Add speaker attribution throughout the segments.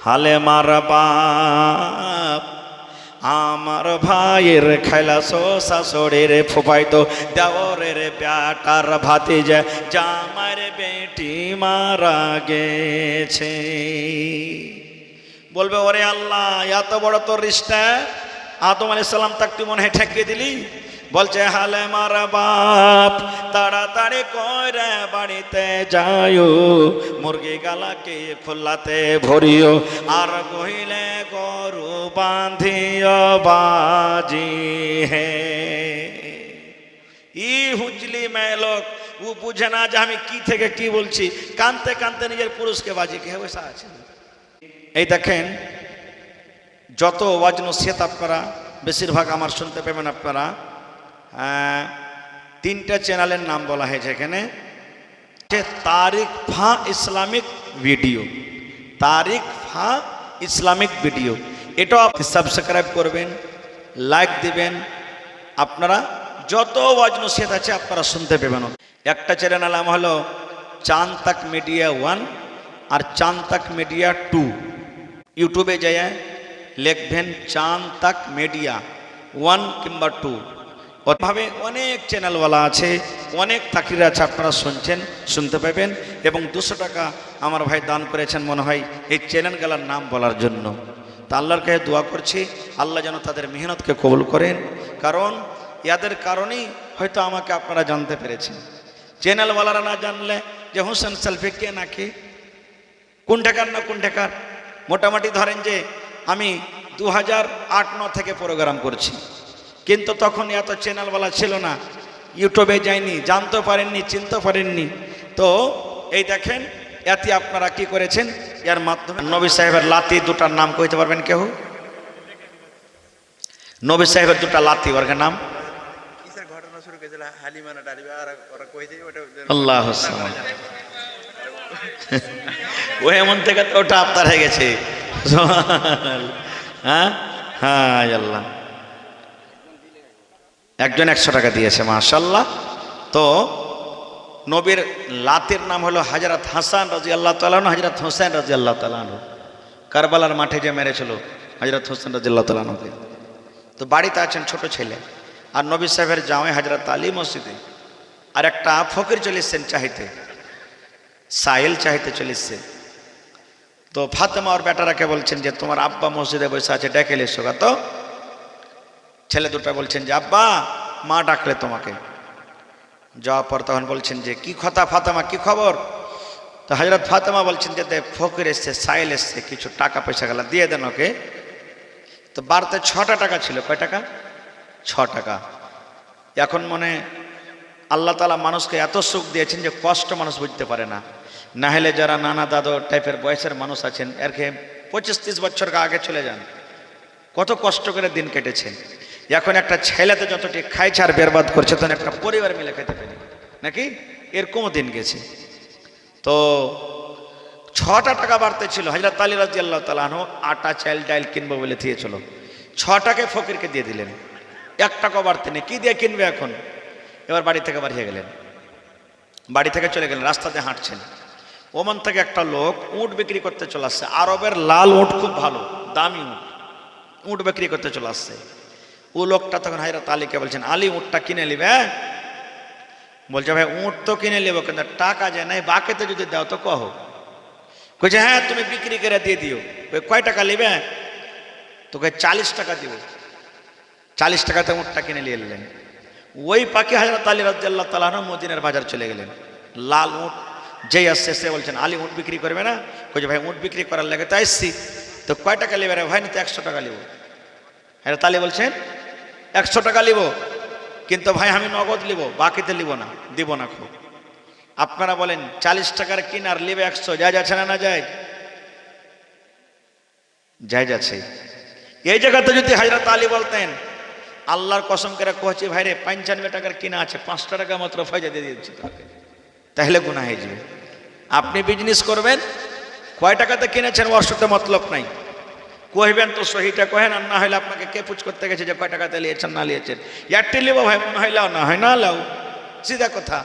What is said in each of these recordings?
Speaker 1: হালে মার বাপ আমার ভাইয়ের খেলাসো শাশুড়ির ফুফাইতো দেওরের ব্যাটার ভাতিজা জামার বেটি মারা গেছে। বলবে ওরে আল্লাহ এত বড় তোর রিস্তা, আদম আলাইহিস সালাম তাক তুই মনে হয় ঠেকিয়ে দিলি। বলছে হালে মার বাপ তাড়াতাড়ি কইরে বাড়িতে যাইও, মুরগি গালাকে খোলাতে ভরিও, আর কহিলে গরু বাঁধিও বাজি হে। ই হুজলি মেলোক ও বুঝে না যে আমি কি থেকে কি বলছি, কানতে কানতে নিজের পুরুষকে বাজি কে বসে আছে। এই দেখেন যত ওয়াজ নসিহত আপনারা বেশিরভাগ আমার শুনতে পাবেন আপনারা, তিনটা চ্যানেলের নাম বলা হয়েছে এখানে। তারিক ফা ইসলামিক ভিডিও, তারিক ফা ইসলামিক ভিডিও, এটাও আপনি সাবস্ক্রাইব করবেন, লাইক দিবেন। আপনারা যত ওয়াজ নসিহত আছে আপনারা শুনতে পাবেন। একটা চ্যানেল নাম হলো চাঁদ তাক মিডিয়া 1 আর চাঁদ তাক মিডিয়া 2। ইউটিউবে যায় লিখবেন চাঁদ তাক মিডিয়া 1 কিংবা 2। ওভাবে অনেক চ্যানেলওয়ালা আছে, অনেক তাকিরা আছে, আপনারা শুনছেন, শুনতে পাবেন। এবং 200 টাকা আমার ভাই দান করেছেন মনে হয় এই চ্যানেলগুলোর নাম বলার জন্য। তা আল্লাহর কাছে দোয়া করছি আল্লাহ যেন তাদের মেহনতকে কবুল করেন, কারণ ইয়াদের কারণেই হয়তো আমাকে আপনারা জানতে পেরেছেন। চ্যানেলওয়ালারা না জানলে যে হোসেন সেলফি কে নাকি কোন ঠেকার না কোন ঠেকার। মোটামুটি ধরেন যে আমি 2008-9 থেকে প্রোগ্রাম করছি, কিন্তু তখন এত চ্যানেলওয়ালা ছিল না, ইউটিউবে যায়নি, জানতে পারেননি, চিনতে পারেননি। তো এই দেখেন এতে আপনারা কি করেছেন, এর মাধ্যমে নবী সাহেবের লাতি দুটার নাম কইতে পারবেন কেউ? নবী সাহেবের দুটা লাতি ওর নাম আল্লাহ ও এমন থেকে তো ওটা আপনার হয়ে গেছে। হ্যাঁ হ্যাঁ আল্লাহ একজন 100 টাকা দিয়েছে মাশাআল্লাহ। তো নবীর লাতের নাম হলো হযরত হাসান রাদিয়াল্লাহু তাআলা আনহু, হযরত হোসেন রাদিয়াল্লাহু তাআলা আনহু। কারবালার মাঠে যে মেরেছিল হযরত হোসেন রাদিয়াল্লাহু তাআলা আনহুকে। তো বাড়িতে আছেন ছোট ছেলে, আর নবী সাহেবের জামাই হযরত আলী মসজিদে, আর একটা ফকির চলে এসেছেন চাইতে, সাইল চাইতে চলে এসছে। তো ফাতেমা ওর বেটারাকে বলছেন যে তোমার আব্বা মসজিদে বসে আছে, ডেকে এসো। তো ছেলে দুটা বলছেন যে আব্বা মা ডাকলে তোমাকে। যাওয়ার পর তখন বলছেন যে কি কথা ফাতেমা, কি খবর? তো হযরত ফাতেমা বলছেন যে ফকির এসছে, সাইল এসছে, কিছু টাকা পয়সা গেলা দিয়ে দেন ওকে। তো বাড়িতে 6টা টাকা ছিল। কয় টাকা? 6 টাকা। এখন মনে আল্লাহ তাআলা মানুষকে এত সুখ দিয়েছেন যে কষ্ট মানুষ বুঝতে পারে না। না হলে যারা নানা দাদু টাইপের বয়সের মানুষ আছেন এরকে 25-30 বছর আগে চলে যান, কত কষ্ট করে দিন কেটেছেন। এখন একটা ছেলেতে যতটি খাইছে আর বেরবাদ করছে, তখন একটা পরিবার মিলে খেতে পারে নাকি, এরকম দিন গেছে। তো 6টা টাকা বাড়তে ছিল। হযরত আলী রাদিয়াল্লাহু তাআলা আনহু আটা চাল ডাল কিনবো বলে দিয়েছিল, 6টাকে ফকিরকে দিয়ে দিলেন, 1 টাকা বাড়তে নেই, কি দিয়ে কিনবে এখন? এবার বাড়ি থেকে বাড়িয়ে গেলেন, বাড়ি থেকে চলে গেলেন, রাস্তাতে হাঁটছেন। ওমান থেকে একটা লোক উট বিক্রি করতে চলে আসছে। আরবের লাল উট খুব ভালো, দামি উট, উট বিক্রি করতে চলে আসছে। ও লোকটা তখন হযরত আলীকে বলছেন আলী উটটা কিনে নিবে? বলছে ভাই উট তো কিনে নেবো, কিন্তু টাকা যে নাই, বাকিতে যদি দাও তো কহো। কইছে হ্যাঁ তুমি বিক্রি করে দিয়ে দিও। কয় টাকা নিবে? তোকে 40 টাকা দিব। 40 টাকাতে উটটা কিনে নিয়ে এলেন। ওই পাখি হযরত আলী রাদিয়াল্লাহু তাআলা আনহু মদিনার বাজার চলে গেলেন। লাল উট যেই আসছে সে বলছেন আলী উট বিক্রি করবে না? কইছে ভাই উট বিক্রি করার লাগে তো আসছি। তো কয় টাকা নেবে রে ভাই? না তো 100 টাকা নিব। হযরত আলী বলছেন 100 টাকা নিব, কিন্তু ভাই আমি নগদ নিব, বাকিতে নিব না, দিব না। খুব আপনারা বলেন 40 টাকার কিনার নিবে 100, যায় যাচ্ছে না? না যায়, যায় যাচ্ছে। এই জায়গাতে যদি হযরত আলী বলতেন আল্লাহর কসম করে কইছি ভাই রে 95 টাকার কিনা আছে, 5 টাকা মাত্র ফায়দা দিয়ে দিচ্ছি তোকে, তাহলে গুনাহ হয়ে যাবে। আপনি বিজনেস করবেন, কয় টাকাতে কিনেছেন ওর সাথে মতলব নাই, কইবেন তো সহিটা কহেন, আর না হলে আপনাকে কে পুছ করতে গেছে যে কয় টাকাতে নিয়েছেন না নিয়েছেন। ইয়ারটি লিব ভাই, মনে হয় লাও, না হয় না লাও, সিধা কথা।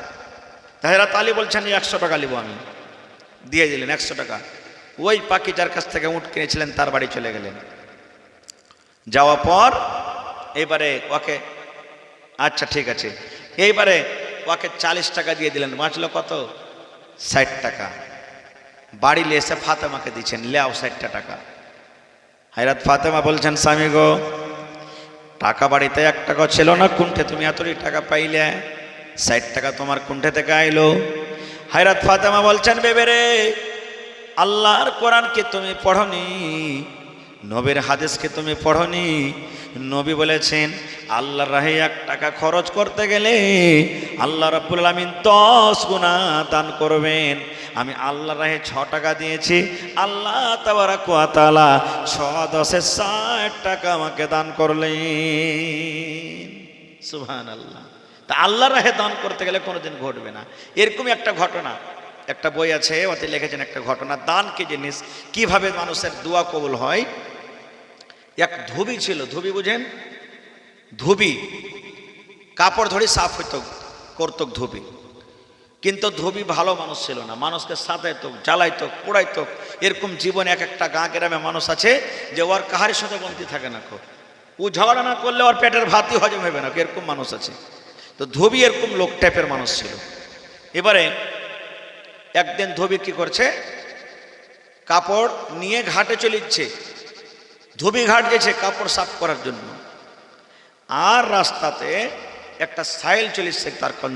Speaker 1: হযরত আলী বলছেন 100 টাকা নিব আমি, দিয়ে দিলেন 100 টাকা। ওই পাখি যার কাছ থেকে উট কিনেছিলেন তার বাড়ি চলে গেলেন। যাওয়ার পর এইবারে ওকে, আচ্ছা ঠিক আছে, এইবারে ওকে 40 টাকা দিয়ে দিলেন, বাঁচলো কত? 60 টাকা। বাড়ি এসে ফাতেমাকে দিচ্ছেন, লেও 60 টাকা। হযরত ফাতেমা বলছেন, স্বামী গো, টাকা বাড়িতে 1 টাকা ছিল না, কুণ্ঠে তুমি এতই টাকা পাইলে? 60 টাকা তোমার কুণ্ঠে থেকে আইলো? হযরত ফাতেমা বলছেন, বেবে রে, আল্লাহর কোরআনকে তুমি পড়নি, নবীর হাদিসকে তুমি পড়নি? নবী বলেছেন আল্লাহর রাহে 1 টাকা খরচ করতে গেলে আল্লাহ রাব্বুল আলামিন 10 গুণা দান করবেন। আমি আল্লাহর রাহে 6 টাকা দিয়েছি, আল্লাহ তাবারাক ওয়া তাআলা 6 10 60 টাকা আমাকে দান করলেন। সুবহানাল্লাহ। তা আল্লাহর রাহে দান করতে গেলে কোনোদিন ঘটবে না। এরকমই একটা ঘটনা, একটা বই আছে, ওতে লিখেছেন একটা ঘটনা, দান কি জিনিস, কিভাবে মানুষের দোয়া কবুল হয়। এক ধুবি ছিল, ধুবি বুঝেন? ধুবি কাপড় ধরে সাফ হইতো, করত ধুবি। কিন্তু ধুবি ভালো মানুষ ছিল না, মানুষকে সাজাইতো, জ্বালাইতো, পোড়াইতো। এরকম জীবনে এক একটা গাঁ গ্রামে মানুষ আছে যে ওর কাহারির সাথে বন্দি থাকে না, খুব ও ঝগড়া না করলে ওর পেটের ভাতই হজম হবে না, এরকম মানুষ আছে। তো ধুবি এরকম লোক টাইপের মানুষ ছিল। এবারে একদিন ধুবি কি করছে, কাপড় নিয়ে ঘাটে চলিচ্ছে, ধুবি ঘাট গেছে কাপড় সাফ করার জন্য। আর রাস্তাতে একটা সাইল চলিচ্ছে তার কোন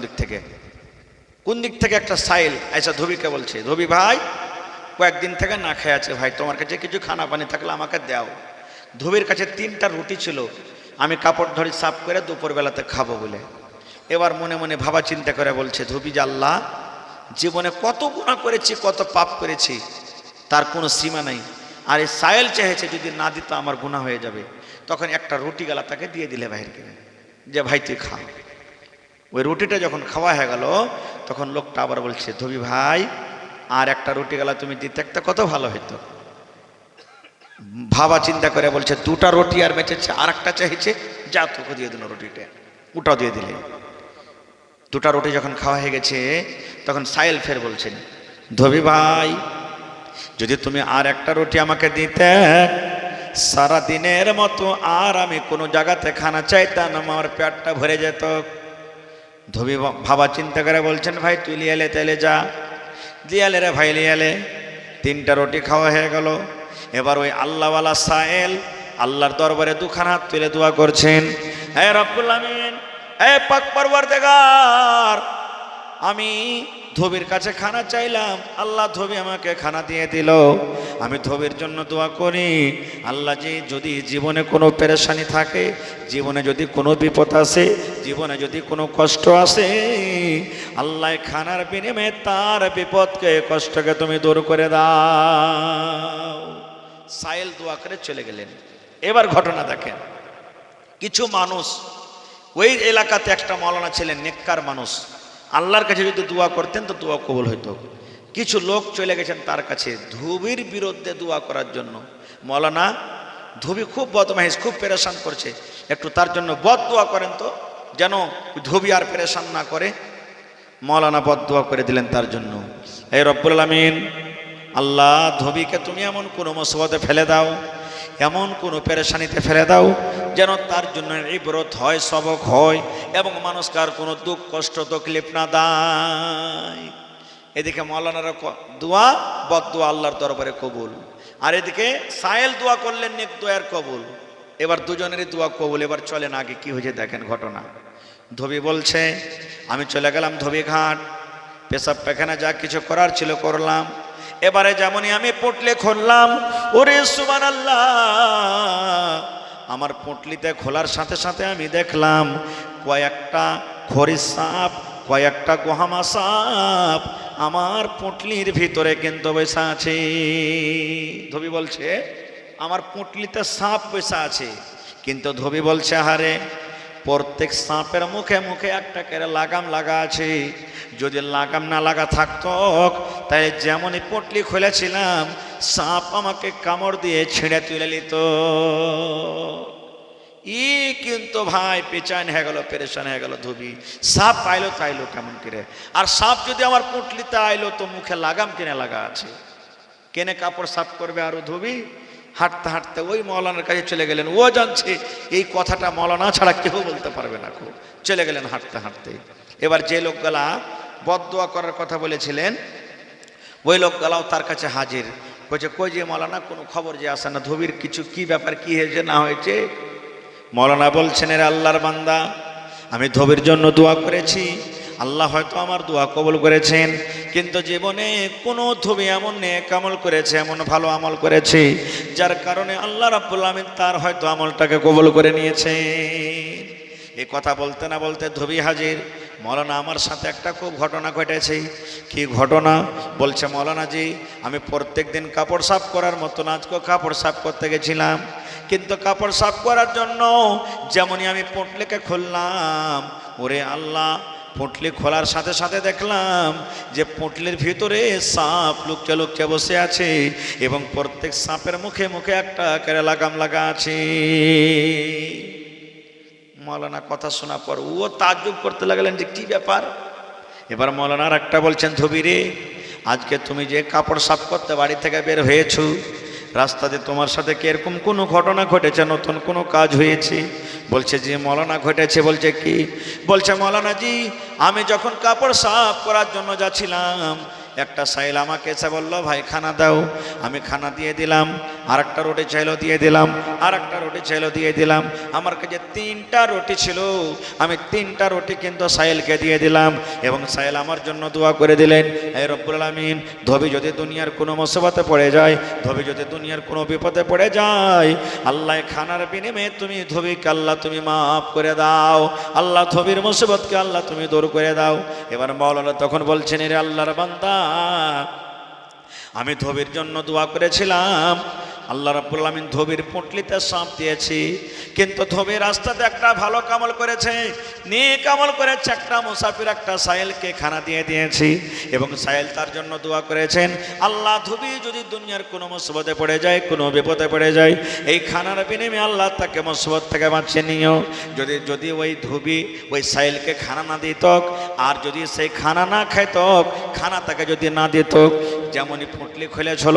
Speaker 1: দিক থেকে একটা সাইল আইসা ধুবিকে বলছে, ধুবি ভাই, কয়েকদিন থেকে না খেয়ে আছে ভাই, তোমার কাছে কিছু খানা পানি থাকলে আমাকে দাও। ধুবির কাছে 3টা রুটি ছিল, আমি কাপড় ধরে সাফ করে দুপুরবেলাতে খাবো বলে। এবার মনে মনে ভাবা চিন্তা করে বলছে, ধুবি যে আল্লাহ, জীবনে কত গুনাহ করেছি, কত পাপ করেছি, তার কোনো সীমা নাই। আর এই সাইল চেয়েছে যদি না দিত আমার গুনাহ হয়ে যাবে। তখন একটা রুটি গালা তাকে দিয়ে দিলে বাহিরকে, যে ভাই তুই খা। ওই রুটিটা যখন খাওয়া হয়ে গেল তখন লোকটা আবার বলছে, ধুবি ভাই, আর একটা রুটি গালা তুমি দিতে একটা কত ভালো হইতো। ভাবা চিন্তা করে বলছে, 2টা রুটি আর বেঁচেছে, আর একটা চাইছে, যা তোকে দিয়ে দিল রুটিটা, ওটাও দিয়ে দিলে। 2টা রুটি যখন খাওয়া হয়ে গেছে তখন সাইল ফের বলছেন, ধুবি ভাই, যদি তুমি আর একটা রুটি আমাকে দিতে, সারা দিনের মতো আর আমি কোনো জায়গাতে খানা চাইতাম, আমার পেটটা ভরে যেত। ধুবি ভাবা চিন্তা করে বলছেন, ভাই তুই লিয়ালে, তাইলে যা। লিয়ালে রে ভাই, লিয়ালে। 3টা রুটি খাওয়া হয়ে গেল। এবার ওই আল্লাহওয়ালা সাইল আল্লাহর দরবারে 2খান হাত তুলে দোয়া করছেন, হে রব্বুল আমিন, হে পাক পরওয়ারদিগার, আমি ধোবির কাছে খানা চাইলাম, আল্লাহ ধোবি আমাকে খানা দিয়ে দিল। আমি ধোবির জন্য দোয়া করি, আল্লাহ যে যদি জীবনে কোনো পেরেশানি থাকে, জীবনে যদি কোনো বিপদ আসে, জীবনে যদি কোনো কষ্ট আসে, আল্লাহ খানার বিনিময়ে তার বিপদকে, কষ্টকে তুমি দূর করে দাও। সাইল দোয়া করে চলে গেলেন। এবার ঘটনা দেখেন, কিছু মানুষ, ওই এলাকাতে একটা মাওলানা ছিলেন, নেককার মানুষ, আল্লাহর কাছে যদি দোয়া করতেন তো দোয়া কবুল হইতো। কিছু লোক চলে গেছেন তার কাছে ধুবির বিরুদ্ধে দোয়া করার জন্য। মাওলানা, ধুবি খুব বদমাইশ, খুব পেরেশান করছে, একটু তার জন্য বদ দোয়া করেন তো, যেন ধুবি আর পেরেশান না করে। মাওলানা বদ দোয়া করে দিলেন তার জন্য, হে রব্বুল আমিন, আল্লাহ ধুবিকে তুমি এমন কোনো মুসিবতে ফেলে দাও, এমন কোনো পেরেশানিতে ফেলে দাও যেন তার জন্য ইবরত হয়, সবক হয়, এবং মানুষকে আর কোনো দুঃখ কষ্ট তকলিফ না দেয়। এদিকে মাওলানার দোয়া, বদ দোয়া আল্লাহর দরবারে কবুল, আর এদিকে সাইল দোয়া করলেন, নেক দোয়ার কবুল। এবার দুজনেরই দোয়া কবুল। এবার চলেন আগে কি হয়েছে দেখেন ঘটনা। ধোবি বলছে, আমি চলে গেলাম ধোবি ঘাট, পেশাব পায়খানা যা কিছু করার ছিল করলাম। এবারে যেমনই আমি পুঁটলি খুললাম, ওরে সুবহানাল্লাহ, আমার পুঁটলিতে খোলার সাথে সাথে আমি দেখলাম কয়েকটা খড়ি সাপ, কয়েকটা গোহামা সাপ আমার পুঁটলির ভিতরে কিন্তু বসে আছে। ধোবি বলছে, আমার পুঁটলিতে সাপ বসে আছে, কিন্তু ধোবি বলছে, আহারে, প্রত্যেক সাপের মুখে মুখে একটা করে লাগাম লাগা আছে। যদি লাগাম না লাগা থাকতো তাই যেমনই পুঁটলি খুলেছিলাম সাপ আমাকে কামড় দিয়ে ছিঁড়ে তুলে নিত। কিন্তু ভাই পেচান হয়ে গেল, পেরেশান হয়ে গেল ধুবি। সাপ পাইলো তাইলো কেমন করে? আর সাপ যদি আমার পুঁটলিতে আইলো তো মুখে লাগাম কিনে লাগা আছে, কেনে কাপড় সাফ করবে আরো ধুবি। হাঁটতে হাঁটতে ওই মৌলানার কাছে চলে গেলেন। ও জানছে এই কথাটা মৌলানা ছাড়া কেউ বলতে পারবে না। খুব চলে গেলেন হাঁটতে হাঁটতে। এবার যে লোকগুলা বদদোয়া করার কথা বলেছিলেন ওই লোকগুলাও তার কাছে হাজির। বলছে কই যে মৌলানা, কোনো খবর যে আসে না, ধুবির কিছু কি ব্যাপার, কি হয়েছে না হয়েছে? মৌলানা বলছেন, এর আল্লাহর বান্দা, আমি ধোবির জন্য দোয়া করেছি, আল্লাহ হয়তো আমার দোয়া কবুল করেছেন, কিন্তু জীবনে কোনো ধোবি এমন নেক আমল করেছে, এমন ভালো আমল করেছে, যার কারণে আল্লাহ রাব্বুল আমিন তার হয়তো আমলটাকে কবুল করে নিয়েছে। এই কথা বলতে না বলতে ধোবি হাজির। মৌলানা, আমার সাথে একটা খুব ঘটনা ঘটেছে। কি ঘটনা? বলছে, মৌলানা জি, আমি প্রত্যেক দিন কাপড় সাফ করার মতো আজকে কাপড় সাফ করতে গেছিলাম, কিন্তু কাপড় সাফ করার জন্য যেমনই আমি পুঁটলিকে খুললাম, ওরে আল্লাহ, পুঁটলি খোলার সাথে সাথে দেখলাম যে পুঁটলির ভিতরে সাপ লুকচে লুকচে বসে আছে এবং প্রত্যেক সাপের মুখে মুখে একটা করে লাগাম লাগা আছে। মৌলানা কথা শোনা পর ও তাজ্জুব করতে লাগলেন যে কি ব্যাপার। এবার মৌলানার একটা বলছেন, ধুবিরে, আজকে তুমি যে কাপড় সাফ করতে বাড়ি থেকে বের হয়েছো, রাস্তাতে তোমার সাথে কি এরকম কোনো ঘটনা ঘটেছে, নতুন কোনো কাজ হয়েছে? বলছে যে মৌলানা ঘটেছে। বলছে কি? বলছে মৌলানা জি, আমি যখন কাপড় সাফ করার জন্য যাচ্ছিলাম, একটা সাইল আমাকে এসে বললো, ভাই খানা দাও। আমি খানা দিয়ে দিলাম, আর একটা রুটি চাইলো দিয়ে দিলাম, আর একটা রুটি চাইলো দিয়ে দিলাম। আমার কাছে 3টা রুটি ছিল, আমি 3টা রুটি কিন্তু সাইলকে দিয়ে দিলাম এবং সাইল আমার জন্য দোয়া করে দিলেন, হে রব্বুল আলামিন, ধোবি যদি দুনিয়ার কোনো মুসিবতে পড়ে যায়, ধোবি যদি দুনিয়ার কোনো বিপদে পড়ে যায়, আল্লাহ খানার বিনিময়ে তুমি ধোবিকে আল্লাহ তুমি মাফ করে দাও, আল্লাহ ধোবির মুসিবতকে আল্লাহ তুমি দূর করে দাও। এবার মাওলানা তখন বলছেন, রে আল্লাহর বান্দা, আমি ধোবির জন্য দোয়া করেছিলাম, আল্লাহ রাব্বুল আলামিন ধোবির পুঁটলিতে সাপ দিয়েছি, কিন্তু ধোবি রাস্তাতে একটা ভালো কামল করেছে, নেক আমল করেছে, একটা মুসাফির একটা সাইলকে খানা দিয়ে দিয়েছি এবং সাইল তার জন্য দোয়া করেছেন, আল্লাহ ধোবি যদি দুনিয়ার কোনো মুসিবতে পড়ে যায়, কোনো বিপদে পড়ে যায়, এই খানার বিনিময়ে আল্লাহ তাকে মুসিবত থেকে বাঁচিয়ে নিও। যদি ওই ধোবি ওই সাইলকে খানা না দিত, আর যদি সেই খানা না খাইত, খানা তাকে যদি না দিত, যেমনই পুঁটলি খুলেছিল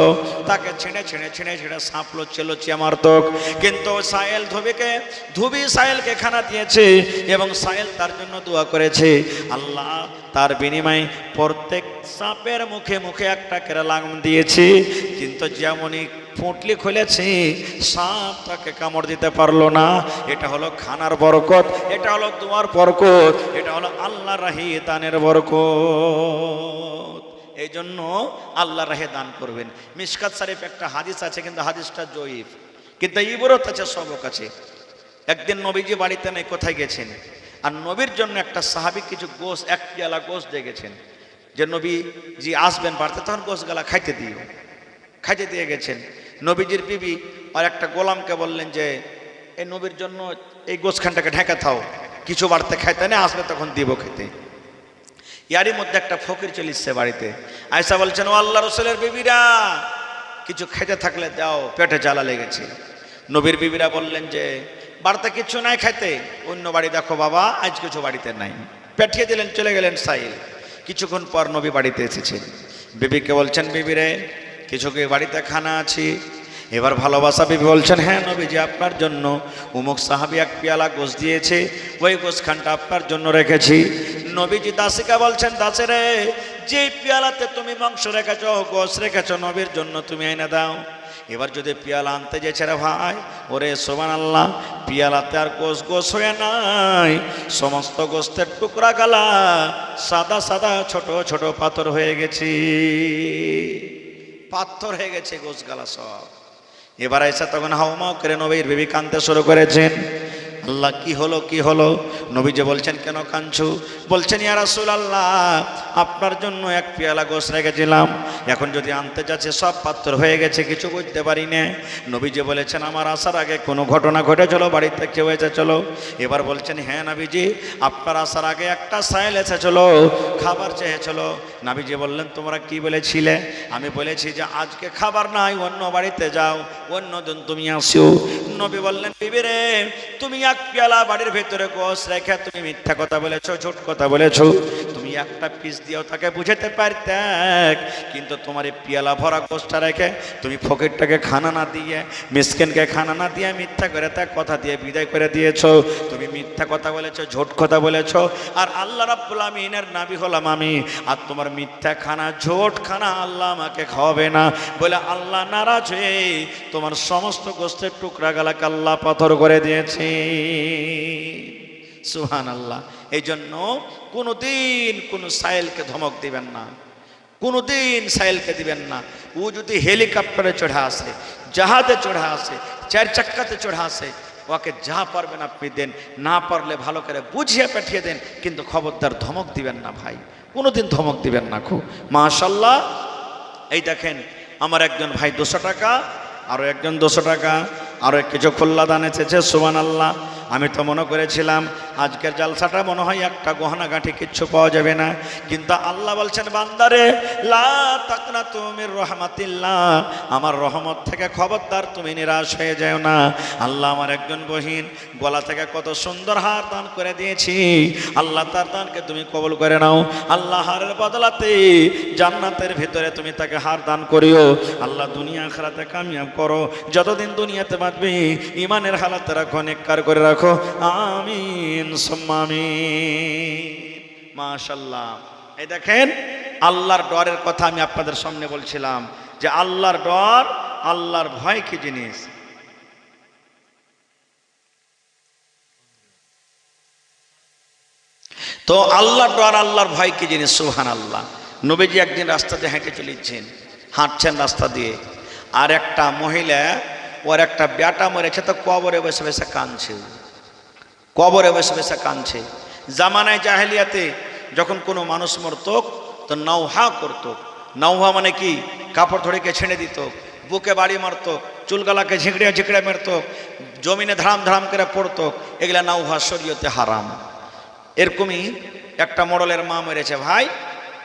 Speaker 1: তাকে ছিঁড়ে ছিঁড়ে ছিঁড়ে ছিঁড়ে সাপ লচ্ছিয়ে মারত, কিন্তু সাইল ধোবি সাইলকে খানা দিয়েছে এবং সাইল তার জন্য দোয়া করেছে, আল্লাহ তার বিনিময়ে প্রত্যেক সাপের মুখে মুখে একটা করে লাগাম দিয়েছে, কিন্তু যেমনই পুঁটলি খুলেছে সাপ তাকে কামড় দিতে পারলো না। এটা হলো খানার বরকত, এটা হলো দোয়ার বরকত, এটা হলো আল্লাহর রাহে দানের বরকত। এই জন্য আল্লাহর রাহে দান করবেন। মিশকাত শরীফ একটা হাদিস আছে, কিন্তু হাদিসটা জয়ীফ, কিন্তু ইবরত আছে, সবক আছে। একদিন নবীজি বাড়িতে নেই, কোথায় গেছেন, আর নবীর জন্য একটা সাহাবী কিছু গোশ, এক পেয়ালা গোশ দিয়ে গেছেন, যে নবীজি আসবেন বাড়িতে, তখন গোশগুলা খাইতে দিয়ে গেছেন। নবীজির বিবি আর একটা গোলামকে বললেন যে এই নবীর জন্য এই গোশখানটাকে ঢেকে থাও, কিছু বাড়িতে খাইতে না, আসবে তখন দিব খেতে। ইয়ারই মধ্যে একটা ফকির চলে এসছে বাড়িতে, আয়েশা বলছেন, ও আল্লাহ রসুলের বিবিরা, কিছু খেতে থাকলে দাও, পেটে জ্বালা লেগেছে। নবীর বিবিরা বললেন যে বাড়িতে কিছু নাই খাইতে, অন্য বাড়ি দেখো বাবা, আজ কিছু বাড়িতে নাই। পেঠিয়ে দিলেন, চলে গেলেন সাইল। কিছুক্ষণ পর নবী বাড়িতে এসেছেন, বিবিকে বলছেন, বিবিরে, কিছু কি বাড়িতে খানা আছে? এবার ভালোবাসা বিবি বলছেন, হ্যাঁ নবীজি, আপনার জন্য উমুক সাহাবী এক পেয়ালা গোশ দিয়েছে, ওই গোশখানটা আপনার জন্য রেখেছি। নবীজি দাসীকে বলছেন, দাসেরে, যে পেয়ালাতে তুমি মাংস রেখেছ, গোশ রেখেছ, নবীর জন্য তুমি এনে দাও। এবার যদি পেয়ালা আনতে যেছে, রে ভাই, ওরে সুবহানাল্লাহ, পেয়ালাতে আর গোশ হয়ে নাই, সমস্ত গোস্তের টুকরা গালা সাদা সাদা ছোট ছোট পাথর হয়ে গেছে, পাথর হয়ে গেছে গোশ গালা সব। এবার এসে তখন হাউমাউ করে নবীর বিবি কাঁদতে শুরু করেছেন, আল্লাহ কি হলো, কি হলো? নবীজি বলছেন, কেন কাঁদছো? বলছেন, ইয়া রাসূলুল্লাহ, আপনার জন্য এক পেয়ালা গোশ রেখেছিলাম, এখন যদি আনতে যাচ্ছে সব পাথর হয়ে গেছে, কিছু করতে পারি না। নবীজি বলেছেন, আমার আসার আগে কোনো ঘটনা ঘটেছিল, বাড়িতে কেউ এসেছিল? এবার বলছেন, হ্যাঁ নবীজি, আপনার আসার আগে একটা সাইল এসেছিল, খাবার চেয়েছিল। নবীজি বললেন, তোমরা কি বলেছিলে? আমি বলেছি যে আজকে খাবার নাই, অন্য বাড়িতে যাও, অন্য দিন তুমি আসো। নবী বললেন, বিবি রে, তুমি এক পেয়ালা বাড়ির ভেতরে গোশ রেখে তুমি মিথ্যা কথা বলেছো, ঝুট কথা বলেছো, তুমি তুমি একটা পিস দিয়েও তাকে বুঝাতে পারতে, কিন্তু তোমার এই পিয়ালা ভরা গোষ্ঠটা রেখে তুমি ফকিরটাকে খানা না দিয়ে, মিসকিনকে খানা না দিয়ে মিথ্যা করে তার কথা দিয়ে বিদায় করে দিয়েছো। তুমি মিথ্যা কথা বলেছো, ঝোট কথা বলেছো, আর আল্লাহ রাব্বুল আমিনের নবী হলাম আমি, আর তোমার মিথ্যা খানা ঝোট খানা আল্লাহ আমাকে খাওয়াবে না বলে আল্লাহ নারাজ হয়ে তোমার সমস্ত গোষ্ঠের টুকরা গালাকে আল্লাহ পাথর করে দিয়েছে। সুবহানাল্লাহ। এই জন্য কোনোদিন কোনো সাইলকে ধমক দিবেন না, কোনোদিন সাইলকে দিবেন না। ও যদি হেলিকপ্টারে চড়ে আসে, জাহাজে চড়ে আসে, 4 চাক্কাতে চড়ে আসে, ওকে যা পারবেন আপনি দেন, না পারলে ভালো করে বুঝিয়ে পাঠিয়ে দেন, কিন্তু খবরদার ধমক দিবেন না ভাই, কোনোদিন ধমক দিবেন না। খুব মাশাআল্লাহ। এই দেখেন আমার একজন ভাই 200 টাকা, আরও একজন 200 টাকা, আরও কিছু খুল্লা দান এসেছে। সুবহানাল্লাহ। আমি তো মনে করেছিলাম আজকের জালসাটা মনে হয় একটা গহনা গাঁঠি কিচ্ছু পাওয়া যাবে না, কিন্তু আল্লাহ বলছেন বান্দারে লা তাকনাতু মির রাহমাতিল্লাহ, আমার রহমত থেকে খবরদার তুমি নিরাশ হয়ে যাও না। আল্লাহ আমার একজন বহিন গলা থেকে কত সুন্দর হার দান করে দিয়েছি, আল্লাহ তার দানকে তুমি কবুল করে নাও। আল্লাহ হারের বদলাতে জান্নাতের ভিতরে তুমি তাকে হার দান করিও। আল্লাহ দুনিয়া আখিরাতে কামিয়াব করো, যতদিন দুনিয়াতে বাঁচবি ইমানের হালাতে রাখো, নেককার করে রাখো। আমিন সুম্মা আমিন। মাশাআল্লাহ। এই দেখেন আল্লাহর ডরের কথা আমি আপনাদের সামনে বলছিলাম যে আল্লাহর ডর, আল্লাহর ভয় কি জিনিস। তো আল্লাহর ডর, আল্লাহর ভয় কি জিনিস। সুবহানাল্লাহ। নবীজি একদিন রাস্তাতে হেঁটে চলেছেন, হাঁটছেন রাস্তা দিয়ে, আর একটা মহিলা, ওর একটা বেটা মরেছে, তো কবরে বসে বসে কাঁদছে, কবরে বসে বসে কাঁদছে। জামানায় জাহেলিয়াতে যখন কোনো মানুষ মরত তো নৌহা করত। নৌহা মানে কি, কাপড় ধরেকে ছেড়ে দিত, বুকে বাড়ি মারত, চুলগালাকে ঝিঁকড়িয়া ঝিঁকড়িয়া মারত, জমিনে ধারাম ধারাম করে পড়তো, এগুলা নৌহা শরীয়তে হারাম। এরকমই একটা মোড়লের মা মরেছে ভাই,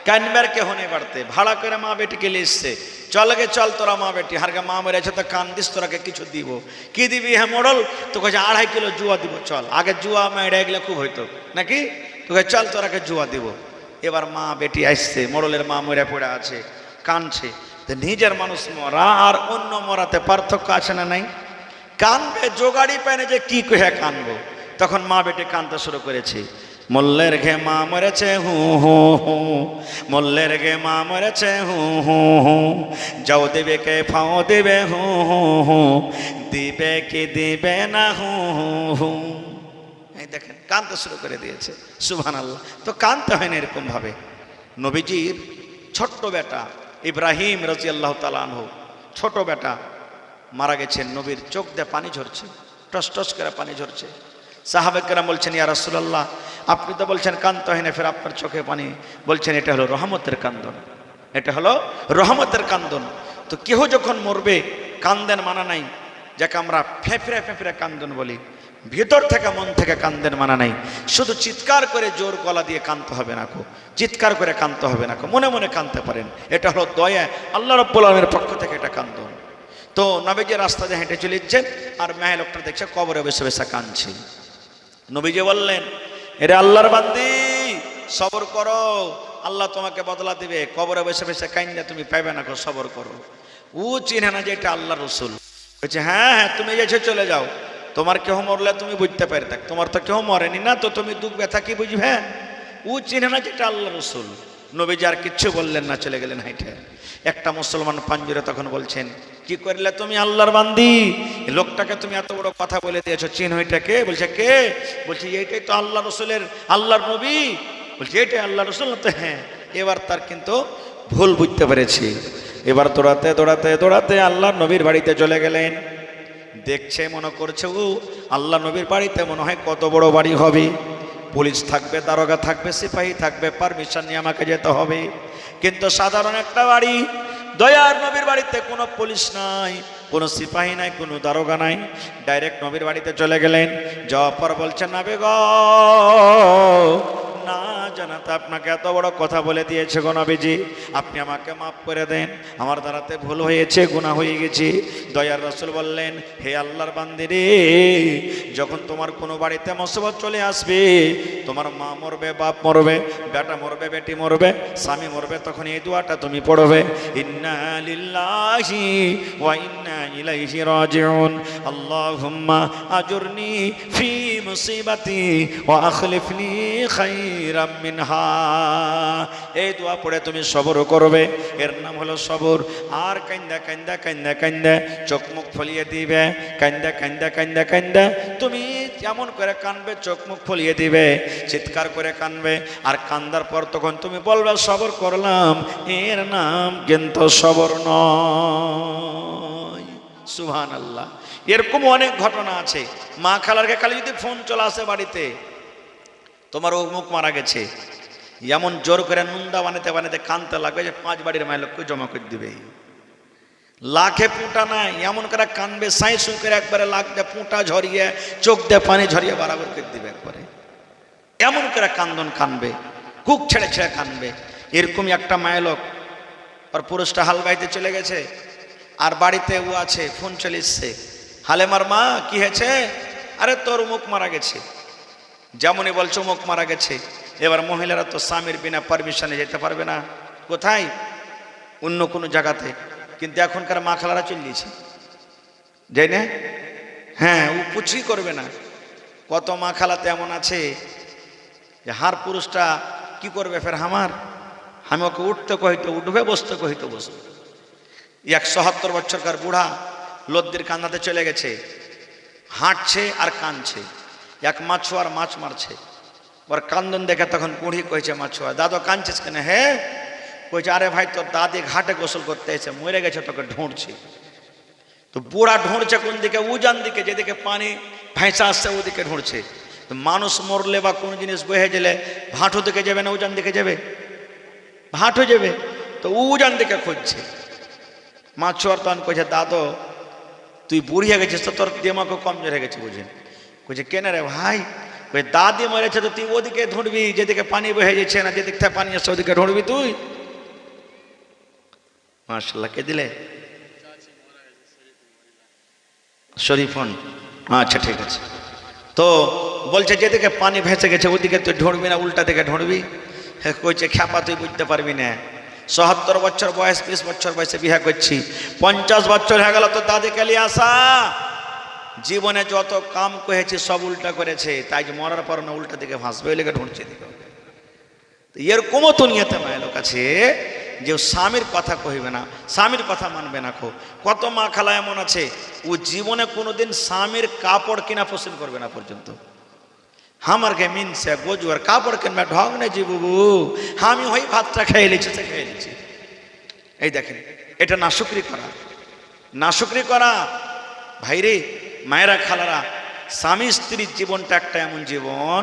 Speaker 1: কানবার কে হনে বাড়তে ভাড়া করে মা বেটিকে নিয়ে এসছে, চল গে চল তোরা মা বেটি, হারকে মা মেরেছে তো কান্দিস, তোরাকে কিছু দিব। কি দিবি? হ্যাঁ মোড়ল, তো কাছে 2.5 কিলো জুয়া দিব, চল। আগে জুয়া মেয়েরা এগুলো খুব হইতো নাকি, তোকে চল তোরাকে জুয়া দিব। এবার মা বেটি আসছে, মোড়লের মা মরে পড়ে আছে, কাঁদছে। তো নিজের মানুষ মরা আর অন্য মরাতে পার্থক্য আছে না নাই? কানবে জোগাড়ি পায় না যে কি কহে কানবো, তখন মা বেটি কানতে শুরু করেছে। মোল্লের ঘে মা মরেছে হু হু হু, মোল্লের ঘে মা মরেছে হু হু হু, যাও দেবে কে ফাও দেবে হু হু হু, দিবে কি দিবে না হু হু হু। এই দেখেন কানতে শুরু করে দিয়েছে। সুবহানাল্লাহ। তো কানতে হয় না এরকম ভাবে। নবীজির ছোট্ট বেটা ইব্রাহিম রাদিয়াল্লাহু তাআলা আনহু, ছোট বেটা মারা গেছেন, নবীর চোখ দিয়ে পানি ঝরছে, টস টস করে পানি ঝরছে। সাহাবে কেরাম বলছেন ইয়া রাসূলুল্লাহ, আপনি তো বলছেন কাঁদতে হয় না, ফের আপনার চোখে পানি, বলছেন এটা হলো রহমতের কান্দন, এটা হলো রহমতের কান্দন। তো কেহ যখন মরবে কান্দেন মানা নাই, যাকে আমরা ফেফড়ে ফেফড়ে কান্দন বলি, ভিতর থেকে মন থেকে কান্দেন মানা নাই। শুধু চিৎকার করে জোর গলা দিয়ে কাঁদতে হবে না কো, চিৎকার করে কাঁদতে হবে না কো, মনে মনে কাঁদতে পারেন। এটা হলো দয়া, আল্লাহ রাব্বুল আলামিনের পক্ষ থেকে এটা কান্দন। তো নবীজি রাস্তা দিয়ে হেঁটে চলে যাচ্ছেন, আর মেয়ে লোকটা দেখছে কবরে বসে বসে কাঁদছে। নবীজি বললেন, এরে আল্লাহর বান্দি সবর করো, আল্লাহ তোমাকে বদলা দিবে। কবরে বসে বসে কাইন্দা তুমি পাইবে না, সবর করো। ও চিনে না যে এটা আল্লাহ রসুল। বলছে হ্যাঁ হ্যাঁ তুমি এসে চলে যাও, তোমার কেউ মরলে তুমি বুঝতে পারি, দেখ তোমার তো কেউ মরেনি না, তো তুমি দুঃখ ব্যথা কি বুঝবে। ও চিনে না যে এটা আল্লাহ রসুল। নবীজি আর কিচ্ছু বললেন না, চলে গেলেন হাইটে। একটা মুসলমান পাঞ্জুরে তখন বলছেন, কি করলে তুমি আল্লাহর বান্দি, লোকটাকে তুমি এত বড় কথা বলে দিয়েছো, চিন ওইটা কে? বলছে কে? বলছি এইটাই তো আল্লাহ রসুলের, আল্লাহর নবী। বলছি এইটাই আল্লাহ রসুল। তো হ্যাঁ, এবার তার কিন্তু ভুল বুঝতে পেরেছি। এবার দৌড়াতে দৌড়াতে দৌড়াতে আল্লাহর নবীর বাড়িতে চলে গেলেন। দেখছে মনে করছে ও আল্লাহ নবীর বাড়িতে মনে হয় কত বড় বাড়ি হবে, পুলিশ থাকবে, দারোগা থাকবে, সিপাহী থাকবে, পারমিশন নিয়ে আমাকে যেতে হবে। কিন্তু সাধারণ একটা বাড়ি, দয়ার নবীর বাড়িতে কোনো পুলিশ নাই, কোনো সিপাহী নাই, কোনো দারোগা নাই। ডাইরেক্ট নবীর বাড়িতে চলে গেলেন। যাওয়ার পর বলছেন, নাবে গো না জানাতে আপনাকে এত বড় কথা বলে দিয়েছে গো নবীজি, আপনি আমাকে মাফ করে দেন, আমার দ্বারাতে ভুল হয়েছে, গুনাহ হয়ে গেছি। দয়ার রাসূল বললেন, হে আল্লাহর বান্দি রে, যখন তোমার কোনো বাড়িতে মুসিবত চলে আসবে, তোমার মা মরবে, বাপ মরবে, বেটা মরবে, বেটি মরবে, স্বামী মরবে, তখন এই দোয়াটা তুমি পড়বে, ইন্না লিল্লাহি ওয়া ইন্না ইলাইহি রাজিউন, আল্লাহুম্মা আজুরনি ফি মুসিবাতি ওয়া আখলিফনি খায়রাম মিনহা। এই দোয়া পড়ে তুমি সবর করবে, এর নাম হলো সবর। আর কান্দা কান্দা কান্দা কান্দা চোখ মুখ ফলিয়ে দিবে, কান্দা কান্দা কান্দা কান্দা তুমি যেমন করে কানবে চোখ মুখ ফলিয়ে দিবে, চিৎকার করে কানবে। আর কান্দার পর তখন তুমি বলবে সবর করলাম, এর নাম কিন্তু সবর নয়। সুবহানাল্লাহ। এরকম অনেক ঘটনা আছে। মা খালারকে খালি যদি ফোন চলে আসে বাড়িতে, তোমার অমুক মারা গেছে, এমন জোর করে নুন্দা বানাতে বানাতে কানতে লাগবে যে 5 বাড়ির মায়ের লোককে জমা করে দিবে। লাখে পুঁটা নাই, এমন করে কানবে, সাই সুই করে একবারে লাখ দিয়ে পুঁটা ঝরিয়ে, চোখ দিয়ে পানি ঝরিয়ে বরাবর করে দিবে একবারে। এমন করে কান্দন কানবে, কুক ছেড়ে ছেড়ে কানবে। এরকমই একটা মায়ের লোক, আর পুরুষটা হাল বাইতে চলে গেছে, আর বাড়িতে ও আছে, ফোন চলে এসছে, হালেমার মা কি হয়েছে? আরে তোর মুখ মারা গেছে। যেমনই বলছো মুখ মারা গেছে, এবার মহিলারা তো স্বামীর বিনা পারমিশনে যেতে পারবে না। কোথায়? অন্য কোনো জায়গাতে। কিন্তু এখনকার মা খালারা চলিয়েছে, যাই না? হ্যাঁ, ও কিছুই করবে না। কত মা খালাতে এমন আছে যে হার পুরুষটা কি করবে, ফের আমি ওকে উঠতে কহিতো উঠবে, বসতে কহিতো বসবে। 170 বছরকার বুড়া লদ্দির কান্দাতে চলে গেছে, হাঁটছে আর কাঁদছে। এক মাছুয়ার মাছ মারছে, ওর কান্দন দেখে তখন বুড়ি কইছে মাছুয়া, দাদা কাঁদছিস কেন? হ্যাঁ, কইছে আরে ভাই তোর দাদি ঘাটে গোসল করতে এসে মরে গেছে, তোকে ঢুঁড়ছি। তো বুড়া ঢুঁড়ছে কোন দিকে? উজান দিকে, যেদিকে পানি ভাইসা আসছে ওদিকে ঢুঁড়ছে। তো মানুষ মরলে বা কোনো জিনিস বহে গেলে ভাঁটু দিকে যাবে না উজান দিকে যাবে? ভাঁটু যাবে। তো উজান দিকে খুঁজছে। মাছুয়ার তখন কইছে, দাদো তুই বুড়িয়ে গেছিস তো, তোর দিমাগও কমজোর হয়ে গেছে বুঝেন। কইছে কেন রে ভাই? কই দাদি মরেছে তো তুই ওদিকে ঢুঁড়বি, যেদিকে পানি বহে যাচ্ছে না, যেদিক থেকে পানি আসছে ওদিকে ঢুঁড়বি তুই। মাশাআল্লাহ। কে দিলে? শরীফন। আচ্ছা ঠিক আছে। তো বলছে যেদিকে পানি ভেসে গেছে ওদিকে তুই ঢুঁড়বি না, উল্টা দিকে ঢুঁড়বি। হ্যাঁ, কইছে খ্যাপা তুই বুঝতে পারবি না, ৭৭ বছর বয়স, ২০ বছর বয়সে বিয়ে করছি, ৫০ বছর হয়ে গেল তো দাদিকে নিয়ে আসা। জীবনে যত কাম করেছি সব উল্টা করেছে, তাই যে মরার পর না উল্টা দিকে ভাসবে, ওই লেগে ঢুঁড়ছে দিকে। এরকমও তো নিয়েতে মায়ের লোক আছে যে স্বামীর কথা কহিবে না, স্বামীর কথা মানবে না। কত মা খালা এমন আছে, ও জীবনে কোনোদিন স্বামীর কাপড় কিনা পছন্দ করবে না পর্যন্ত। আমার কে মিনছে গোজুয়ার কাপড় কিনবে ঢং নেই জি বুবু, আমি ওই ভাতটা খেয়ে নিচ্ছি, সে খেয়ে নিচ্ছি। এই দেখেন, এটা নাশুকরি করা, নাশুকরি করা। ভাইরে মায়েরা খালারা, স্বামী স্ত্রীর জীবনটা একটা এমন জীবন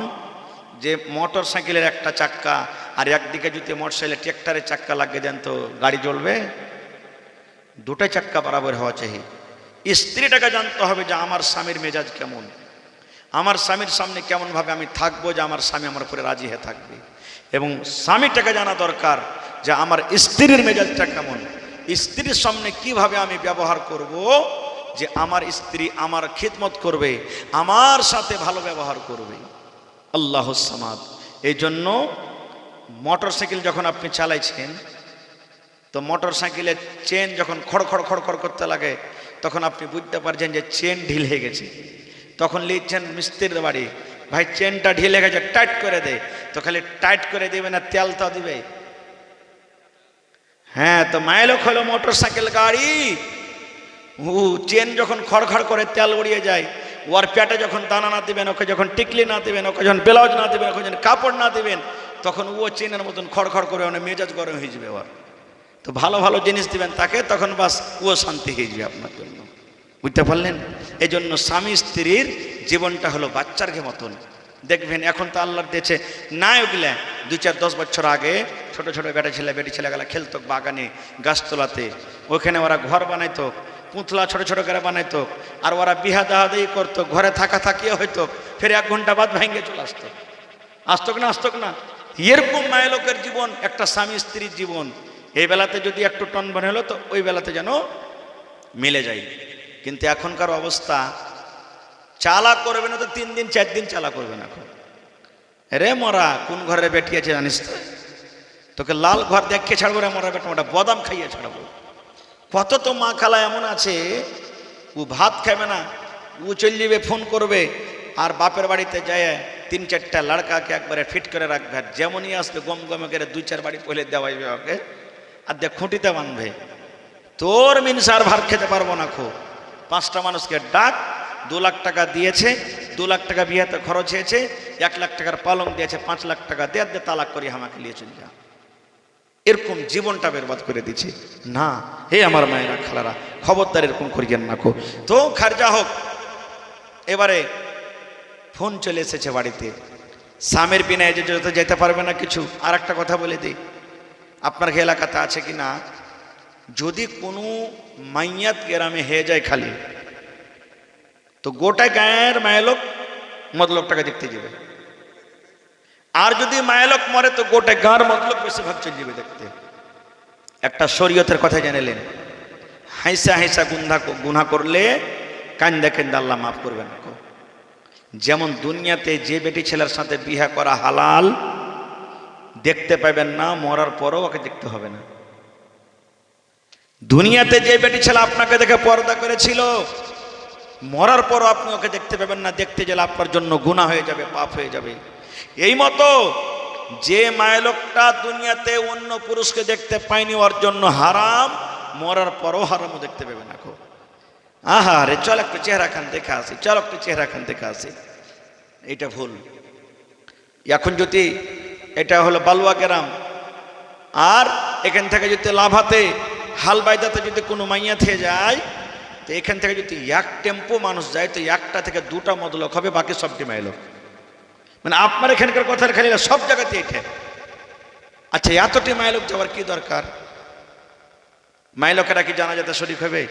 Speaker 1: যে মোটর সাইকেলের একটা চাক্কা, আর একদিকে যদি মোটর সাইকেলের ট্র্যাক্টরের চাক্কা লাগিয়ে দেন তো গাড়ি জ্বলবে? দুটো চাক্কা বরাবর হওয়া চাই। স্ত্রীটাকে জানতে হবে যে আমার স্বামীর মেজাজ কেমন, আমার স্বামীর সামনে কেমনভাবে আমি থাকবো যে আমার স্বামী আমার উপরে রাজি হয়ে থাকবে। এবং স্বামীটাকে জানা দরকার যে আমার স্ত্রীর মেজাজটা কেমন, স্ত্রীর সামনে কিভাবে আমি ব্যবহার করব যে আমার স্ত্রী আমার খিদমত করবে, আমার সাথে ভালো ব্যবহার করবে। আল্লাহুস সামাদ। এই জন্য মোটর সাইকেল যখন আপনি চালাইছেন, তো মোটর সাইকেলের চেন যখন খড়খড় খড়খড় করতে লাগে, তখন আপনি বুঝতে পারছেন যে চেন ঢিল হয়ে গেছে। তখন লিখছেন মিস্ত্রির বাড়ি, ভাই চেনটা ঢিলে গেছে, টাইট করে দে। তো খালি টাইট করে দেবে না, তেলটা দিবে। হ্যাঁ, তো মাইলক হলো মোটর সাইকেল গাড়ি, চেন যখন খড়খড় করে তেল উড়িয়ে যায়, ওর পেটে যখন দানা না দিবেন, ওকে যখন টিকলি না দিবেন, ওকে যখন ব্লাউজ না দিবেন, ওকে যখন কাপড় না দিবেন, তখন ও চেনের মতন খড়খড় করে অনেক মেজাজ গরম হয়ে যাবে। ওর তো ভালো ভালো জিনিস দিবেন তাকে, তখন বাস ও শান্তি হয়ে যাবে আপনার জন্য। বুঝতে পারলেন? এই জন্য স্বামী স্ত্রীর জীবনটা হলো বাচ্চার মতন। দেখবেন এখন তো আল্লাহর দিয়েছে না, ওগুলা ২-৪-১০ বছর আগে ছোট ছোট বেটি ছেলেগুলা খেলতো বাগানে, গাছতলাতে, ওখানে ওরা ঘর বানাইতো, পুতলা ছোট ছোট করে বানাইতো, আর ওরা বিহা দাহাদাই করতো, ঘরে থাকা থাকিয়ে হয়তো, ফের 1 ঘন্টা বাদ ভেঙে চলে আসতো। আসতো না? এরকম মায়ের লোকের জীবন, একটা স্বামী স্ত্রীর জীবন, এই বেলাতে যদি একটু টন বন হলো তো ওই বেলাতে যেন মিলে যায়। কিন্তু এখনকার অবস্থা, চালা করবে না তো 3 দিন 4 দিন চালা করবে না। রে মরা কোন ঘরে বেটি আছে জানিস তো, তোকে লাল ঘর দেখে ছাড়বো রে মরা বেটা, ওটা বাদাম খাইয়ে ছাড়বো। কত তো মা খালা এমন আছে, ও ভাত খাবে না, ও চল যাবে ফোন করবে, আর বাপের বাড়িতে যায় 3-4টা লড়কাকে একবারে ফিট করে রাখবে, আর যেমনই আসবে গম গমে করে 2-4 বাড়ি পহলে দেওয়াইবে ওকে, আর দেখ খুঁটিতে বাঁধবে, তোর মিনসার ভাত খেতে পারবো না। 5টা মানুষকে ডাক, 2 লাখ টাকা দিয়েছে, 2 লাখ টাকা বিয়েতে খরচ হয়েছে, 1 লাখ টাকার পালং দিয়েছে, 5 লাখ টাকা দে তালাক করি আমাকে নিয়ে চলে যা। এরকম জীবনটা বরবাদ করে দিচ্ছে না। হে আমার মায়েরা খালারা, খবরদার এরকম করিয়েন না। তো খারজা হোক, এবারে ফোন চলে এসেছে বাড়িতে, স্বামীর বিনা যে যেতে পারবে না কিছু। আর একটা কথা বলে দিই, আপনার এলাকাতে আছে কি না, যদি কোনো মাইয়াত গ্রামে হয়ে যায় খালি, তো গোটা গায়ের মায়ের লোক মদলোকটাকে দেখতে যাবে। আর যদি মায়ের লোক মরে তো গোটা গাঁর মদলোক বেশিরভাগ চলে যাবে দেখতে। একটা শরীয়তের কথা জানালেন, হাইসা হাইসা গুনাহ করলে কান্দা কান্দা আল্লাহ মাফ করবে না। যেমন দুনিয়াতে যে বেটি ছেলের সাথে বিয়ে করা হালাল, দেখতে পাবেন না, মরার পরও ওকে দেখতে হবে না। দুনিয়াতে যে বেটি ছেলে আপনাকে দেখে পর্দা করেছিল, মরার পরও আপনি ওকে দেখতে পাবেন না, দেখতে গেলে আপনার জন্য গুনাহ হয়ে যাবে, পাপ হয়ে যাবে। এই মতো যে মায়ের লোকটা দুনিয়াতে অন্য পুরুষকে দেখতে পায়নি, ওর জন্য হারাম, মরার পরও হারামও দেখতে পাবে না। আহা রে, চল একটু চেহারা খান দেখে আসি, চল একটু চেহারা খান দেখে আসি, এইটা ভুল। এখন যদি এটা হলো বালুয়া গ্রাম, আর এখান থেকে যদি লাভাতে হালবাইদাতে যদি কোনো মাইয়া থেকে যায়, তো এখান থেকে যদি 1 টেম্পো মানুষ যায়, তো 1টা থেকে 2টা মদলোক হবে, বাকি সবটি মাইলোক। মানে আপনার এখানকার কথা খালি সব জায়গাতে এটা। আচ্ছা, এতটি মাইলোক যাওয়ার কি দরকার? মাইলোকেরা কি জানাজাতে শরীক হবে?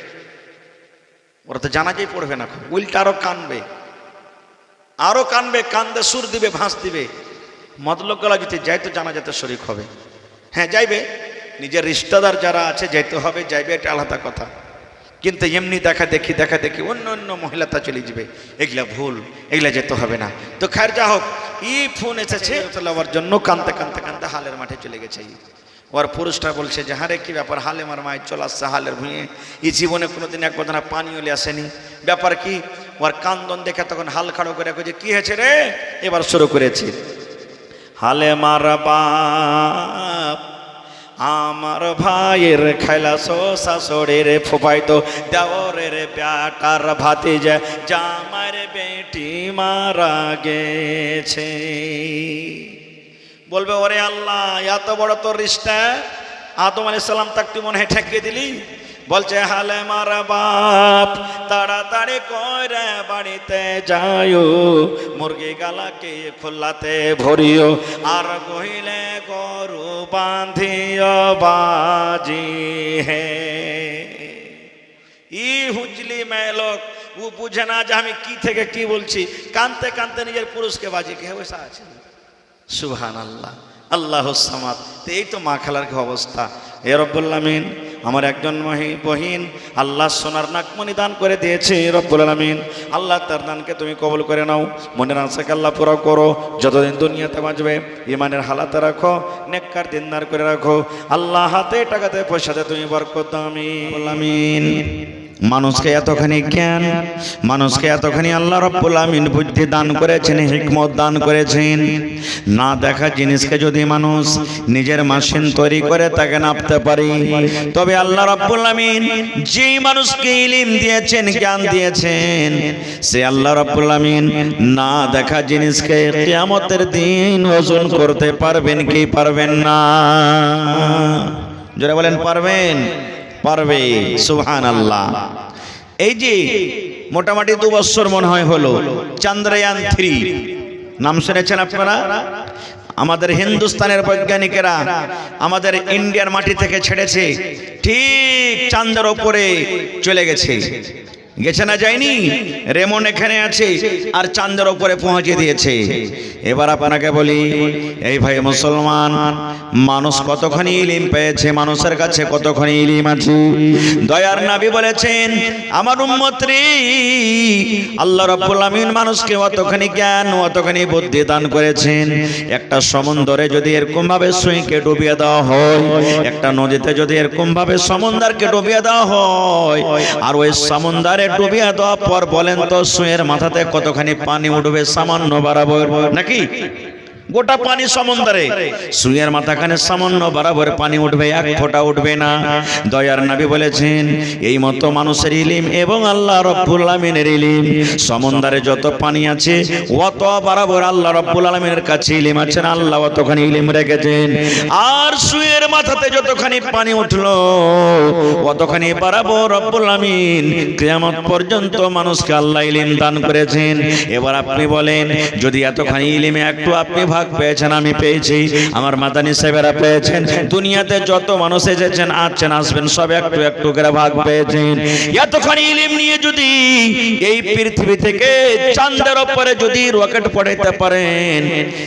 Speaker 1: ওরা তো জানাজাই পড়বে না, উল্টা আরো কানবে, আরো কানবে, কান্দে সুর দিবে, ভাঁজ দিবে। মদলোকগুলা যদি যাই তো জানাজাতে শরীক হবে। হ্যাঁ যাইবে, নিজের রিশতেদার যারা আছে যাইতে হবে, যাইবে, এটা আলাদা কথা। কিন্তু এমনি দেখা দেখি অন্য অন্য মহিলাটা চলে যাবে, এগুলা ভুল, এগুলা যেতে হবে না। তো খায়ের যা হোক, ফোন এসেছে ওর জন্য কানতে কানতে কানতে হালের মাঠে চলে গেছে। ওর পুরুষটা বলছে যে হারে কি ব্যাপার, হালে আমার মায়ের চলে আসছে হালের ভুঁয়ে, এই জীবনে কোনোদিন এক বদনা পানি হলে আসেনি, ব্যাপার কি? ওর কান্দন দেখে তখন হাল খাড়ো করে যে কি হয়েছে রে, এবার শুরু করেছে, হালে মার বাপ আমার ভাইয়ের খাইলাসো শাশুড়ির ফুফাইতো দেওরের ব্যাটার ভাতিজা জামার বেটি মারা গেছে। বলবে ওরে আল্লাহ, এত বড় তোর রিশতা, আদম আলাইহিস সালাম তাক তুই মনে হয় ঠেকিয়ে দিলি। বলছে হালে মার বাপ তাড়াতাড়ি কইরে বাড়িতে যাইও, মুরগি গালাকে খোলাতে ভরিও, আর কহিলে গরু বাঁধিও বাজি হে। ই হুজলি মেলোক, ও বুঝে না যে আমি কি থেকে কি বলছি, কানতে কানতে নিজের পুরুষকে বাজি কে বসে আছে। সুবহানাল্লাহ, আল্লাহুস সামাদ। তো এই তো মা খালার কি অবস্থা। এ রব্বুল আলামিন আমার একজন বহিন আল্লাহ সোনার নাকমণি দান করে দিয়েছে। রব্বুল আলামিন আল্লাহ তার দানকে তুমি কবুল করে নাও, মনের আশাকে আল্লাহ পুরো করো, যতদিন দুনিয়াতে বাঁচবে ইমানের হালাতে রাখো, নেককার দিনদার করে রাখো। আল্লাহ হাতে টাকাতে পয়সাতে তুমি বরকত দাও, আমিন। মানুষকে এতখানি জ্ঞান, মানুষকে এতখানি আল্লাহ রাব্বুল আমিন বুদ্ধি দান করেছেন, হিকমত দান করেছেন। না দেখা জিনিসকে যদি মানুষ নিজের মেশিন তৈরি করে তাকে নাপতে পারে, তবে আল্লাহ রাব্বুল আমিন যেই মানুষকে ইলম দিয়েছেন, জ্ঞান দিয়েছেন, সে আল্লাহ রাব্বুল আমিন না দেখা জিনিসকে কিয়ামতের দিন ওজন করতে পারবেন কি পারবেন না? যারা বলেন পারবেন, পারবে। সুবহানাল্লাহ। এই যে মোটামুটি 2 বছর মনে হয় হলো চন্দ্রয়ান 3 নাম শুনেছেন আপনারা? আমাদের হিন্দুস্তানের বৈজ্ঞানিকেরা আমাদের ইন্ডিয়ার মাটি থেকে ছেড়েছে, ঠিক চাঁদের উপরে চলে গেছে। গেছে না যায়নি? রেমন এখানে আছে আর চাঁদের উপরে পৌঁছে দিয়েছে। এবার আপনাকে বলি, এই ভাই মুসলমান, মানুষ কতখানি ইলম পেয়েছে, মানুষের কাছে কতখানি ইলম আছে। দয়ার নবী বলেছেন, আমার উম্মত রে, আল্লাহ রাব্বুল আমিন মানুষকে অতখানি জ্ঞান, অতখানি বুদ্ধি দান করেছেন। একটা সমুদ্রে যদি এরকম ভাবে সুইকে ডুবিয়ে দেওয়া হয়, একটা নদীতে যদি এরকম ভাবে সমুদ্রকে ডুবিয়ে দেওয়া হয়, আর ওই সমুদ্রে ডুবিয়ে দেওয়ার পর বলেন তো সুয়ের মাথাতে কতখানি পানি উঠবে? সামান্য বরাবর নাকি? গোটা পানি সমুদ্রে, সুয়ের মাথাখানে সামান্য বরাবর পানি উঠবে, এক ফোঁটা উঠবে না। দয়ার নবী বলেছেন, এই মতো মানুষের ইলম এবং আল্লাহ রাব্বুল আমিনের ইলম, সমুদ্রে যত পানি আছে অত বরাবর আল্লাহ রাব্বুল আমিনের কাছে ইলম আছেন, আল্লাহ অতখানি ইলম রেখেছেন। আর সুয়ের মাথাতে যতখানি পানি উঠলো অতখানি বরাবর রব্বুল আমিন কিয়ামত পর্যন্ত মানুষকে আল্লাহ ইলম দান করেছেন। এবার আপনি বলেন, যদি এতখানি ইলমে একটু আপনি ভাগ পেয়েছেন, আমি পেয়েছি, আমার মাদানী সাহেবেরা পেয়েছেন, দুনিয়াতে যত মানুষ এসেছেন, আছেন, আসবেন, সব একটু একটু করে ভাগ পেয়েছেন। এতখানি ইলম নিয়ে যদি এই পৃথিবী থেকে চাঁদের উপরে যদি রকেট পড়াইতে পারেন,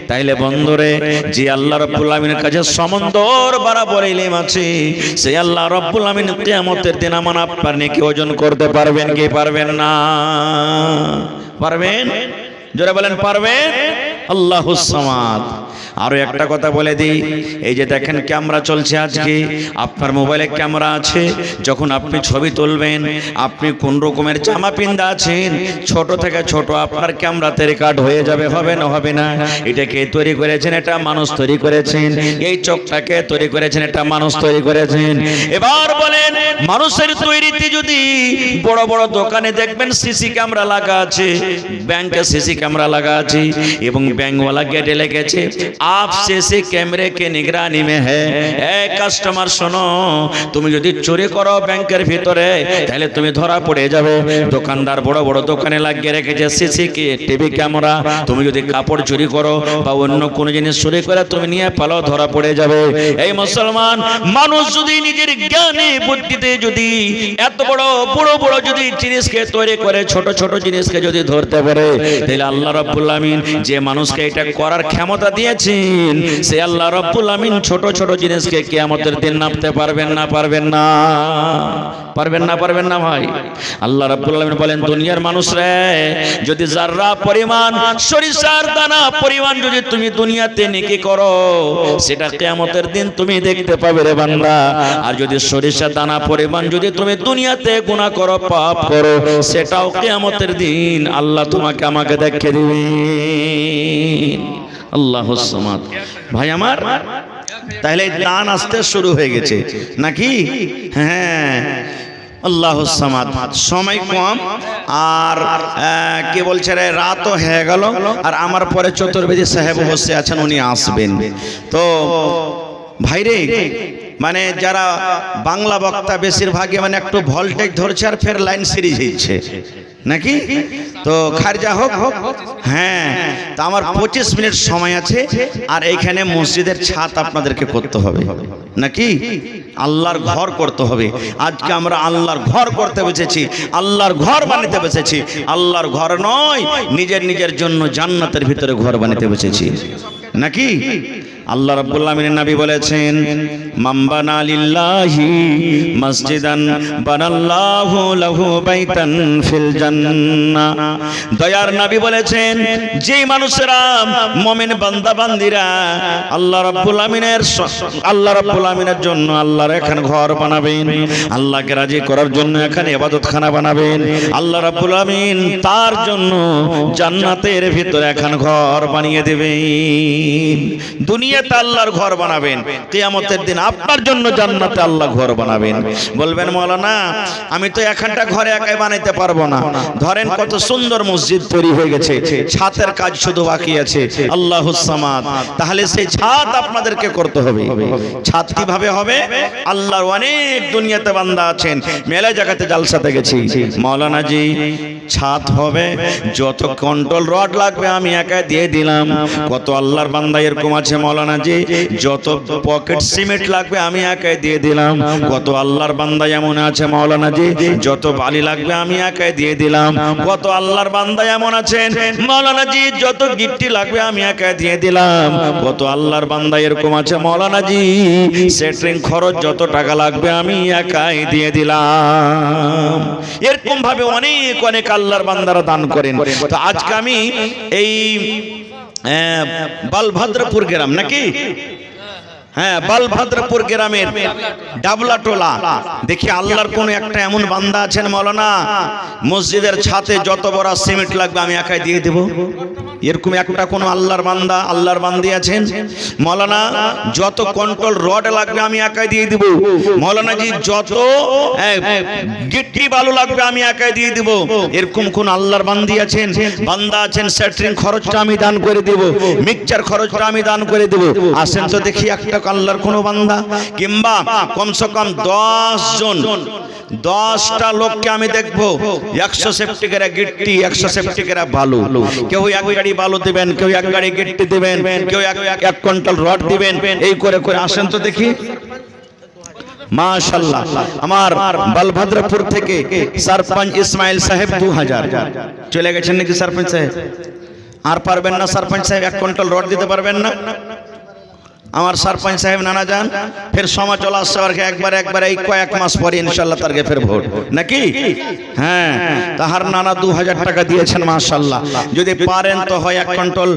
Speaker 1: তাইলে বন্ধুরে, যে আল্লাহ রাব্বুল আমিনের কাছে সমুদ্র বরাবর ইলম আছে, সেই আল্লাহ রাব্বুল আমিন কিয়ামতের দিন আমার আপনার নেকি ওজন করতে পারবেন কি পারবেন না? পারবেন? জোরে বলেন পারবেন? আল্লাহুস সামাদ। আরো একটা কথা বলে দিই, এই যে দেখেন ক্যামেরা চলছে আজকে, আপনার মোবাইলে ক্যামেরা আছে, যখন আপনি ছবি তুলবেন, আপনি কোন রকমের জামা পিন্দা আছেন, ছোট থেকে ছোট আপনার ক্যামেরাতে রেকর্ড হয়ে যাবে। হবে না? হবে না? এটাকে তৈরি করেছেন, এটা মানুষ তৈরি করেছেন। এই চোখটাকে তৈরি করেছেন, এটা মানুষ তৈরি করেছেন। এবার বলেন, মানুষের তৈরিতে যদি বড় বড় দোকানে দেখবেন সিসি ক্যামেরা লাগা আছে, ব্যাংকে সিসি ক্যামেরা লাগা আছে, এবং ব্যাংকওয়ালা গেটে লেগেছে, आप सीसी कैमरे के निगरानी में है। কাস্টমার শোনো, তুমি যদি চুরি করো ব্যাংকের ভিতরে, তাহলে তুমি ধরা পড়ে যাবে। দোকানদার বড় বড় দোকানে লাগিয়ে রেখেছে সিসি টিভি ক্যামেরা, তুমি যদি কাপড় চুরি করো বা অন্য কোনো জিনিস চুরি করে তুমি নিয়ে পালাও, ধরা পড়ে যাবে। এই মুসলমান, মানুষ যদি নিজের জ্ঞানে বুদ্ধিতে যদি এত বড় বড় বড় যদি জিনিসকে তৈরি করে, ছোট ছোট জিনিসকে যদি ধরতে পারে, তাহলে আল্লাহ রাব্বুল আমিন যে মানুষকে এটা করার ক্ষমতা দিয়েছেন, সে আল্লাহ রাব্বুল আমিন ছোট ছোট জিনিসকে কিয়ামতের দিন নামতে পারবেন না? পারবেন না? পারবেন না? পারবেন না ভাই? আল্লাহ রাব্বুল আমিন বলেন, দুনিয়ার মানুষরা যদি যাররা পরিমাণ, সরিষার দানা পরিমাণ যদি তুমি দুনিয়াতে নেকি করো, সেটা কিয়ামতের দিন তুমি দেখতে পাবে রে বান্দা। আর যদি সরিষার দানা পরিমাণ যদি তুমি দুনিয়াতে গুনাহ করো, পাপ করো, সেটাও কিয়ামতের দিন আল্লাহ তোমাকে আমাকে দেখিয়ে দিবেন। আল্লাহুস সামাদ। ভাই আমার, তাহলে দান আসতে শুরু হয়ে গেছে নাকি? হ্যাঁ, আল্লাহুস সামাদ। সময় কম, আর কি বলছে রে, রাতও হয়ে গেল, আর আমার পরে চতুর্বেদী সাহেব বসে আছেন, উনি আসবেন। তো ভাইরে, মানে যারা বাংলা বক্তা বেশিরভাগই মানে একটু ভোল্টেজ ধরছে আর ফের লাইন সিরিজ হচ্ছে নাকি? তো খারজা হোক। হ্যাঁ, তো আমার 25 মিনিট সময় আছে, আর এইখানে মসজিদের ছাদ আপনাদেরকে করতে হবে নাকি? আল্লাহর ঘর করতে হবে। আজকে আমরা আল্লাহর ঘর করতে বসেছি, আল্লাহর ঘর বানাতে বসেছি। আল্লাহর ঘর নয়, নিজের নিজের জন্য জান্নাতের ভিতরে ঘর বানাতে বসেছি নাকি? আল্লাহ রাব্বুল আমিনের নবী বলেছেন, মান বানা লিল্লাহি মসজিদান বানাল্লাহু লাহু বাইতান ফিল জান্নাহ। দয়ার নবী বলেছেন, যেই মানুষেরা মুমিন বান্দা বান্দিরা আল্লাহ রাব্বুল আমিনের জন্য আল্লাহর এখানে ঘর বানাবেন, আল্লাহকে রাজি করার জন্য এখানে ইবাদতখানা বানাবেন, আল্লাহ রাব্বুল আমিন তার জন্য জান্নাতের ভিতরে এখানে ঘর বানিয়ে দেবেন। দুনিয়াতে আল্লাহর ঘর বানাবেন, কিয়ামতের দিন আপনার জন্য জান্নাতে আল্লাহ ঘর বানাবেন। বলবেন, মাওলানা আমি তো এখানটা ঘরে একাই বানাইতে পারবো না। ধরেন কত সুন্দর মসজিদ তৈরি হয়ে গেছে, ছাদের কাজ শুধু বাকি আছে। আল্লাহুস সামাদ। তাহলে সেই ছাদ আপনাদেরকে করতে হবে। ছাদ কিভাবে হবে? আল্লাহর অনেক দুনিয়াতে বান্দা আছেন, মেলা জায়গাতে জালসাতে গেছি, মাওলানা জি ছাদ হবে, যত কন্ট্রোল রড লাগবে আমি একা দিয়ে দিলাম। কত আল্লাহর বান্দা এরকম আছে, মাওলানা মৌলানা জি যত পকেট সিমেন্ট লাগবে আমি একাই দিয়ে দিলাম। কত আল্লাহর বান্দা এমন আছে মৌলানা জি যত বালি লাগবে আমি একাই দিয়ে দিলাম। কত আল্লাহর বান্দা এমন আছেন মৌলানা জি যত গিট্টি লাগবে আমি একাই দিয়ে দিলাম। কত আল্লাহর বান্দা এরকম আছে মৌলানা জি সেটরিং খরচ যত টাকা লাগবে আমি একাই দিয়ে দিলাম। এরকম ভাবে অনেক অনেক আল্লাহর বান্দারা দান করেন। তো আজকে আমি এই বালভদ্রপুর গ্রাম নাকি, হ্যাঁ বালভদ্রপুর গ্রামের ডাবলাটোলা দেখি আল্লাহর কোন একটা এমন বান্দা আছেন মৌলানা মসজিদের ছাদে যত বড় সিমেন্ট লাগবে আমি একাই দিয়ে দেব। এরকম একটা কোন আল্লাহর বান্দা আল্লাহর বান্দি আছেন মৌলানা যত কন্ট্রোল রড লাগবে আমি একাই দিয়ে দিব। মৌলানা জি যত গিট্টি বালু লাগবে আমি একাই দিয়ে দিব। এরকম কোন আল্লাহর বান্দি আছেন বান্দা আছেন সেটরিং খরচটা আমি দান করে দেব, মিক্সচার খরচটা আমি দান করে দেব। আসেন তো দেখি একটা আল্লাহর কোন বান্দা কিংবা কমসে কম 10 জন 10টা লোককে আমি দেখবো 100 সেপ্টিকেরা গিট্টি 100 সেপ্টিকেরা বালু। কেউ এক গাড়ি বালু দিবেন, কেউ এক গাড়ি গিট্টি দিবেন, কেউ এক কুইন্টাল রড দিবেন। এই করে করে আসেন তো দেখি। মাশাআল্লাহ আমার বালভদ্রপুর থেকে সরপঞ্চ ইসমাইল সাহেব 2000 চলে গেছেন নাকি সরপঞ্চ সাহেব? আর পারবেন না সরপঞ্চ সাহেব 1 কুইন্টাল রড দিতে পারবেন না? আমার সরপঞ্চ সাহেব নানা যান ফের সময় চলে আসছে একবার এই কয়েক মাস পরে ইনশাআল্লাহ তারকে ফের ভোট নাকি। হ্যাঁ তাহার নানা 2000 টাকা দিয়েছেন মাশাআল্লাহ। যদি পারেন তো হয় 1 কুইন্টাল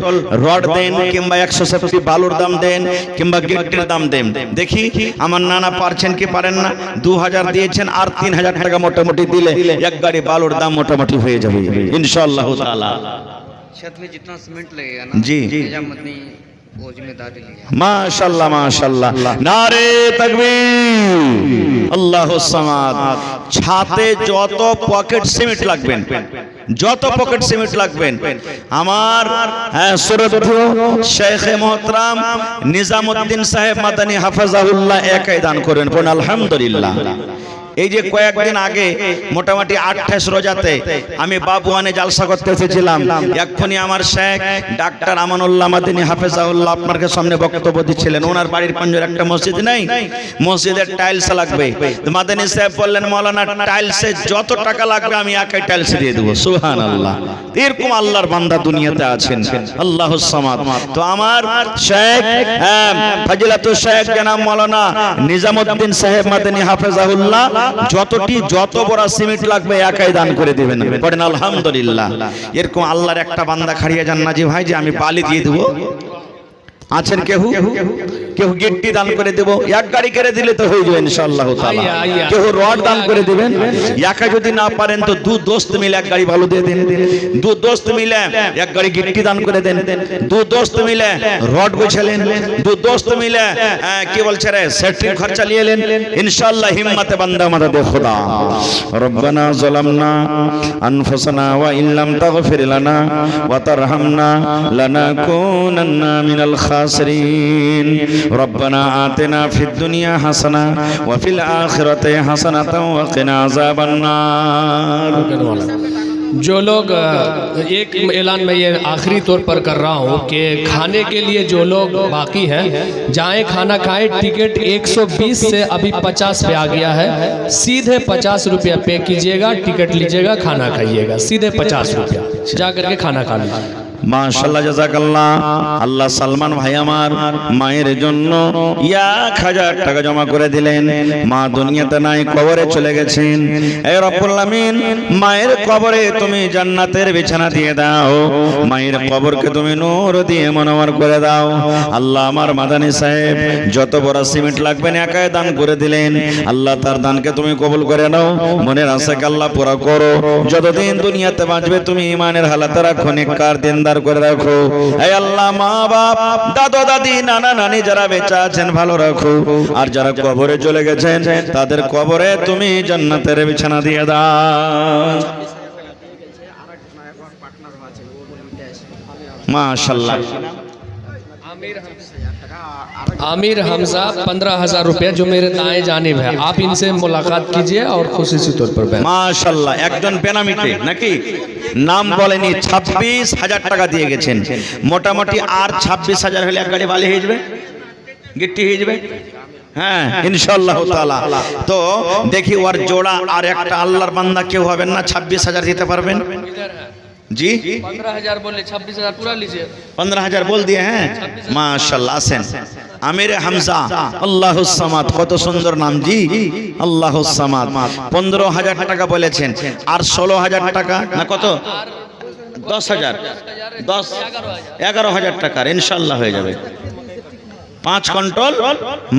Speaker 1: রড দেন কিংবা 100 সেপ্টি বালুর দাম দেন কিংবা গিট্টির দাম দেন। দেখি আমার নানা পারছেন কি পারেন না। 2000 দিয়েছেন আর 3000 টাকা মোটামুটি দিলে এক গাড়ি বালুর দাম মোটামুটি হয়ে যাবে ইনশাআল্লাহ তাআলা।
Speaker 2: छत में जितना सीमेंट लगेगा ना
Speaker 1: जी
Speaker 2: अपनी वो जिम्मेदारी ली है।
Speaker 1: माशाल्लाह माशाल्लाह नारे तकबीर আল্লাহু সামাদ। ছাতে যত পকেট সিমেন্ট লাগবেন যত পকেট সিমেন্ট লাগবেন আমার শ্রদ্ধেয় শেখ মোহতারাম নিজামউদ্দিন সাহেব মাদানী হাফেজাহুল্লাহ একাই দান করেন বলেন আলহামদুলিল্লাহ। এই যে কয়েকদিন আগে মোটামুটি 28 রোজাতে আমি বাবুয়ানে জালসা করতে এসেছিলাম। এক্ষুনি আমার শেখ ডাক্তার আমানুল্লাহ মাদানী হাফেজাহুল্লাহ আপনার সামনে বক্তব্য দিচ্ছিলেন। ওনার বাড়ির পাঞ্জর একটা মসজিদ নাই, মসজিদের টাইলস লাগবে। মাদানী সাহেব বললেন মাওলানা টাইলসে যত টাকা লাগবে আমি একাই টাইলস দিয়ে দেবো। সুবহানাল্লাহ। এরকম আল্লাহর বান্দা দুনিয়াতে আছেন আল্লাহুস সামাদ। তো আমার শেখ ফজিলাতুল শেখ জনাব মাওলানা নিজামউদ্দিন সাহেব মাদানী হাফেজাহুল্লাহ যত বড় সিমেন্ট লাগবে একাই দান করে দিবেন বলেন আলহামদুলিল্লাহ। এরকম আল্লাহর একটা বান্দা খাড়িয়ে যান না যে ভাই যে আমি বালি দিয়ে দেবো। আছেন কেউ কেউ গিট্টি দান করে দেব, এক গাড়ি করে দিলে তো হয়ে যাবে ইনশাআল্লাহ তাআলা। কেউ রড দান করে দিবেন, একা যদি না পারেন তো দু দোস্ত মিলে এক গাড়ি বালু দিয়ে দেন, দু দোস্ত মিলে এক গাড়ি গিট্টি দান করে দেন, দু দোস্ত মিলে রড গোছালেন, দু দোস্ত মিলে কি বলছে রে সেটরিং খরচা নিয়ে এলেন ইনশাআল্লাহ। হিম্মতে বান্দা মাদাদে খোদা। রব্বানা যালামনা আনফুসানা ওয়া ইল্লাম তাগফির লানা ওয়া তারহামনা লানাকুনান্না মিনাল খাসিরিন। ربنا آتنا في الدنيا حسنة وفي الآخرة حسنة وقنا عذاب النار।
Speaker 3: जो लोग एक ऐलान मैं ये आखिरी तौर पर कर रहा हूँ कि खाने के लिए जो लोग बाकी हैं जाएं खाना खाएं। टिकट 120 से अभी 50 पे आ गया है। सीधे 50 रुपया पे कीजिएगा, टिकट लीजिएगा, खाना खाइएगा। सीधे 50 रुपया जा करके खाना खा लीजिए।
Speaker 1: মাশাআল্লাহ জাযাকাল্লাহ। আল্লাহ সালমান ভাই আমার মায়ের জন্য 1000 টাকা জমা করে দিলেন। মা দুনিয়াতে নাই, কবরে চলে গেছেন। হে রব্বুল আমিন মায়ের কবরে তুমি জান্নাতের বিছানা দিয়ে দাও, মায়ের কবরকে তুমি নূর দিয়ে মনোহর করে দাও। আল্লাহ আমার মাদানী সাহেব যত বড় সিমেন্ট লাগবে না একাই দান করে দিলেন। আল্লাহ তার দানকে তুমি কবুল করে নাও, মনের আশাকে আল্লাহ পুরা করো। যতদিন দুনিয়াতে বাঁচবে তুমি ঈমানের হালাতে রাখো, নেককার দিনদার করে রাখো। হে আল্লাহ মা বাপ দাদা দাদি নানা নানি যারা বেঁচে আছেন ভালো রাখো, আর যারা কবরে চলে গেছেন তাদের কবরে তুমি জান্নাতের বিছানা দিয়ে দাও। মাশাআল্লাহ।
Speaker 3: आमिर हमजा 15,000 रुपया जो मेरे दाएं जानिब है, आप इनसे मुलाकात कीजिए और खुसूसी तौर पर बैठ।
Speaker 1: माशाल्लाह একজন বেনামিতে নাকি নাম বলেনি 26,000 টাকা দিয়ে গেছেন। মোটামুটি আর 26,000 হলে এক গাড়ি বালি হয়ে যাবে। গিট্টি হয়ে যাবে। হ্যাঁ ইনশাআল্লাহ তাআলা। তো দেখি ওর জোড়া আর একটা আল্লাহর বান্দা কেউ হবেন না 26,000 দিতে পারবেন? जी
Speaker 3: 15,000 बोले 26,000 पूरा लीजिए।
Speaker 1: 15,000 बोल दिए हैं माशाल्लाह। आसेन आमिर हमजा আল্লাহুস সামাদ, কত সুন্দর নাম জি, আল্লাহুস সামাদ। 15,000 টাকা বলেছেন আর 16,000 টাকা না কত 10,000 11,000 টাকার ইনশাআল্লাহ হয়ে যাবে। 5 কুইন্টাল